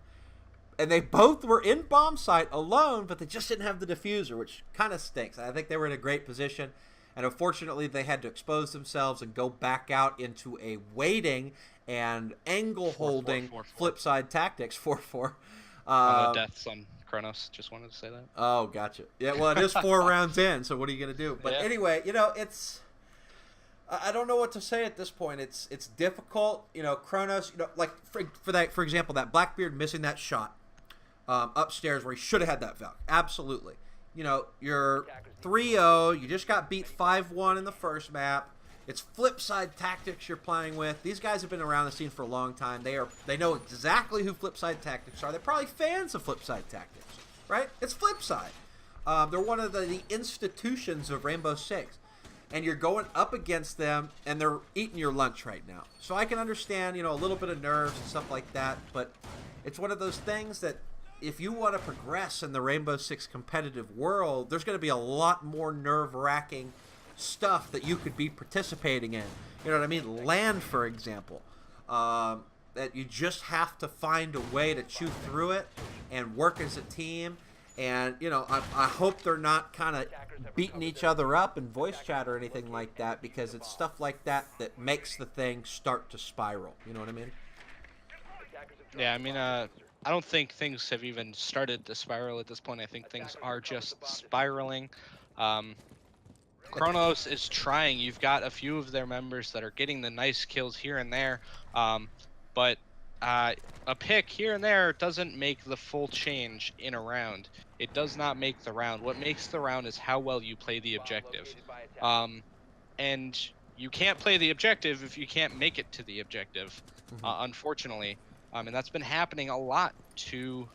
And they both were in bomb site alone, but they just didn't have the diffuser, which kind of stinks. I think they were in a great position. And unfortunately, they had to expose themselves and go back out into a waiting and angle-holding FlipSid tactics. 4-4. No deaths on Chronos. Just wanted to say that. Oh, gotcha. Yeah, well, it is 4 rounds in, so what are you going to do? But anyway, it's... I don't know what to say at this point. It's difficult. Chronos, like, for example, that Blackbeard missing that shot upstairs where he should have had that Valk. Absolutely. You're 3-0. You just got beat 5-1 in the first map. It's FlipSid Tactics you're playing with. These guys have been around the scene for a long time. They know exactly who FlipSid Tactics are. They're probably fans of FlipSid Tactics, right? It's FlipSid. They're one of the institutions of Rainbow Six. And you're going up against them, and they're eating your lunch right now. So I can understand, a little bit of nerves and stuff like that, but it's one of those things that if you want to progress in the Rainbow Six competitive world, there's going to be a lot more nerve-wracking stuff that you could be participating in. You know what I mean? Land, for example. That you just have to find a way to chew through it and work as a team. And, I hope they're not kind of beating each other up in voice chat or anything like that, because it's stuff like that that makes the thing start to spiral. You know what I mean? Yeah, I mean, I don't think things have even started to spiral at this point. I think things are just spiraling. Chronos is trying. You've got a few of their members that are getting the nice kills here and there, but a pick here and there doesn't make the full change in a round. It does not make the round. What makes the round is how well you play the objective. And you can't play the objective if you can't make it to the objective, unfortunately. And that's been happening a lot to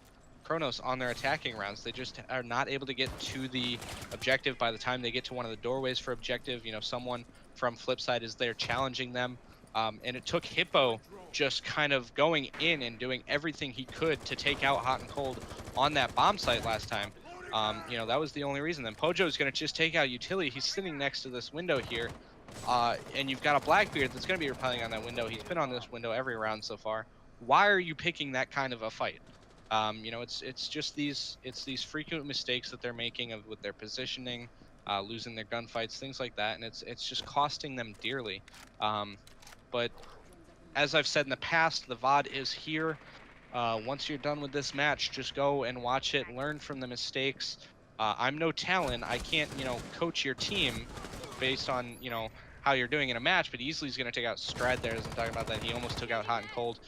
Chronos on their attacking rounds. They just are not able to get to the objective by the time they get to one of the doorways for objective. Someone from FlipSid is there challenging them. And it took Hippo just kind of going in and doing everything he could to take out Hot and Cold on that bomb site last time. That was the only reason. Then Pojo's going to just take out Utility. He's sitting next to this window here. And you've got a Blackbeard that's going to be repelling on that window. He's been on this window every round so far. Why are you picking that kind of a fight? It's just these frequent mistakes that they're making with their positioning, losing their gunfights, things like that, and it's just costing them dearly. But as I've said in the past, the VOD is here. Once you're done with this match, just go and watch it, learn from the mistakes. I'm no Talon. I can't, coach your team based on, how you're doing in a match, but easily he's going to take out Strad there, as I'm talking about that. He almost took out Hot and Cold,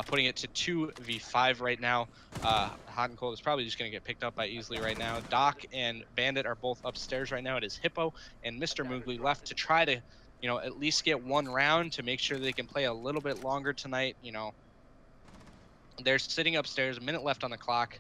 putting it to 2v5 right now. Hot and Cold is probably just going to get picked up by Easily right now. Doc and Bandit are both upstairs right now. It is Hippo and Mr. Moogly left to try to, at least get one round to make sure they can play a little bit longer tonight. They're sitting upstairs, a minute left on the clock.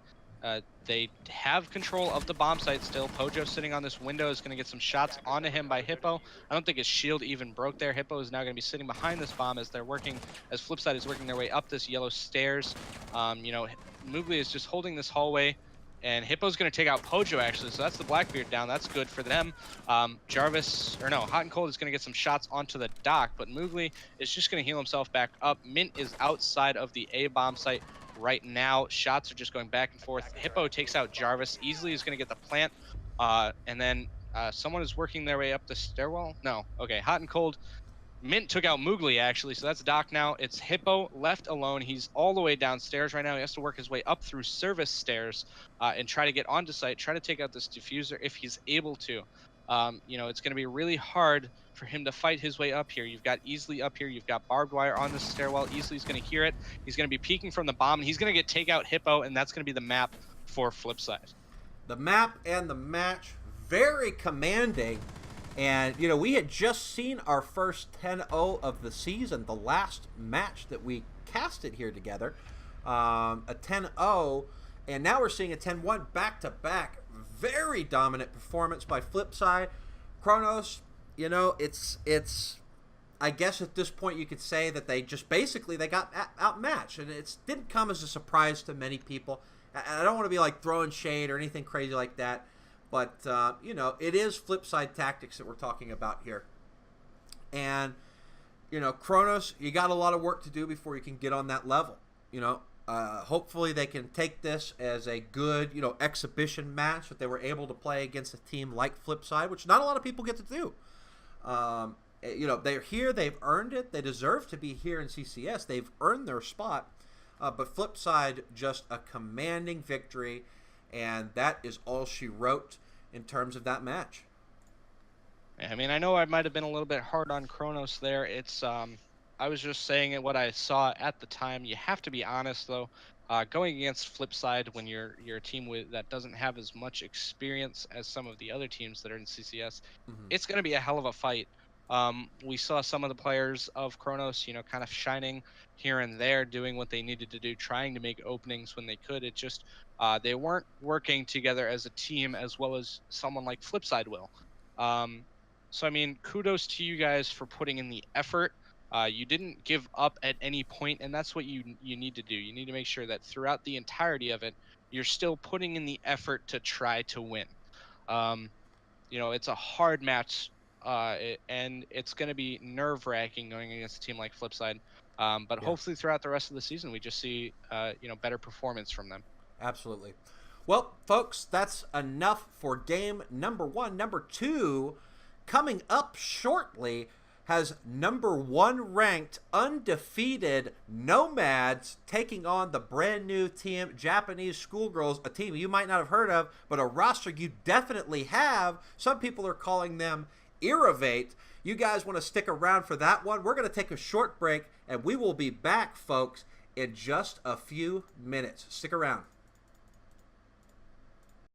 They have control of the bomb site still. Pojo sitting on this window is going to get some shots onto him by Hippo. I don't think his shield even broke there. Hippo is now going to be sitting behind this bomb as FlipSid is working their way up this yellow stairs. Moogly is just holding this hallway, and Hippo's going to take out Pojo actually, so that's the Blackbeard down. That's good for them. Hot and Cold is going to get some shots onto the dock, but Moogly is just going to heal himself back up. Mint is outside of the A bomb site right now. Shots are just going back and forth. Hippo takes out Jarvis. Easily is going to get the plant. And then someone is working their way up the stairwell. No. Okay. Hot and Cold. Mint took out Moogly, actually. So that's Doc now. It's Hippo left alone. He's all the way downstairs right now. He has to work his way up through service stairs and try to get onto site, try to take out this diffuser if he's able to. It's going to be really hard for him to fight his way up here. You've got Easily up here. You've got barbed wire on the stairwell. Easily's going to hear it. He's going to be peeking from the bomb. And he's going to take out Hippo, and that's going to be the map for FlipSid. The map and the match, very commanding. And, we had just seen our first 10-0 of the season, the last match that we casted here together, a 10-0, and now we're seeing a 10-1 back-to-back. Very dominant performance by FlipSid. Chronos, it's I guess at this point you could say that they just basically got outmatched, and it didn't come as a surprise to many people. I don't want to be like throwing shade or anything crazy like that, but it is FlipSid Tactics that we're talking about here. And Chronos, you got a lot of work to do before you can get on that level. Hopefully they can take this as a good, exhibition match that they were able to play against a team like FlipSid, which not a lot of people get to do. They're here, they've earned it, they deserve to be here in CCS, they've earned their spot, but FlipSid just a commanding victory, and that is all she wrote in terms of that match. I mean, I know I might have been a little bit hard on Chronos there. It's I was just saying it what I saw at the time. You have to be honest though. Going against FlipSid when you're a team that doesn't have as much experience as some of the other teams that are in CCS, it's going to be a hell of a fight. We saw some of the players of Chronos, kind of shining here and there, doing what they needed to do, trying to make openings when they could. It just they weren't working together as a team as well as someone like FlipSid will. So I mean, kudos to you guys for putting in the effort. You didn't give up at any point, and that's what you need to do. You need to make sure that throughout the entirety of it, you're still putting in the effort to try to win. It's a hard match, and it's going to be nerve-wracking going against a team like FlipSid. But hopefully throughout the rest of the season, we just see better performance from them. Absolutely. Well, folks, that's enough for game number 1. Number 2, coming up shortly, has number 1 ranked undefeated Nomads taking on the brand new team Japanese Schoolgirls, a team you might not have heard of, but a roster you definitely have. Some people are calling them Irrivate. You guys want to stick around for that one? We're going to take a short break, and we will be back, folks, in just a few minutes. Stick around.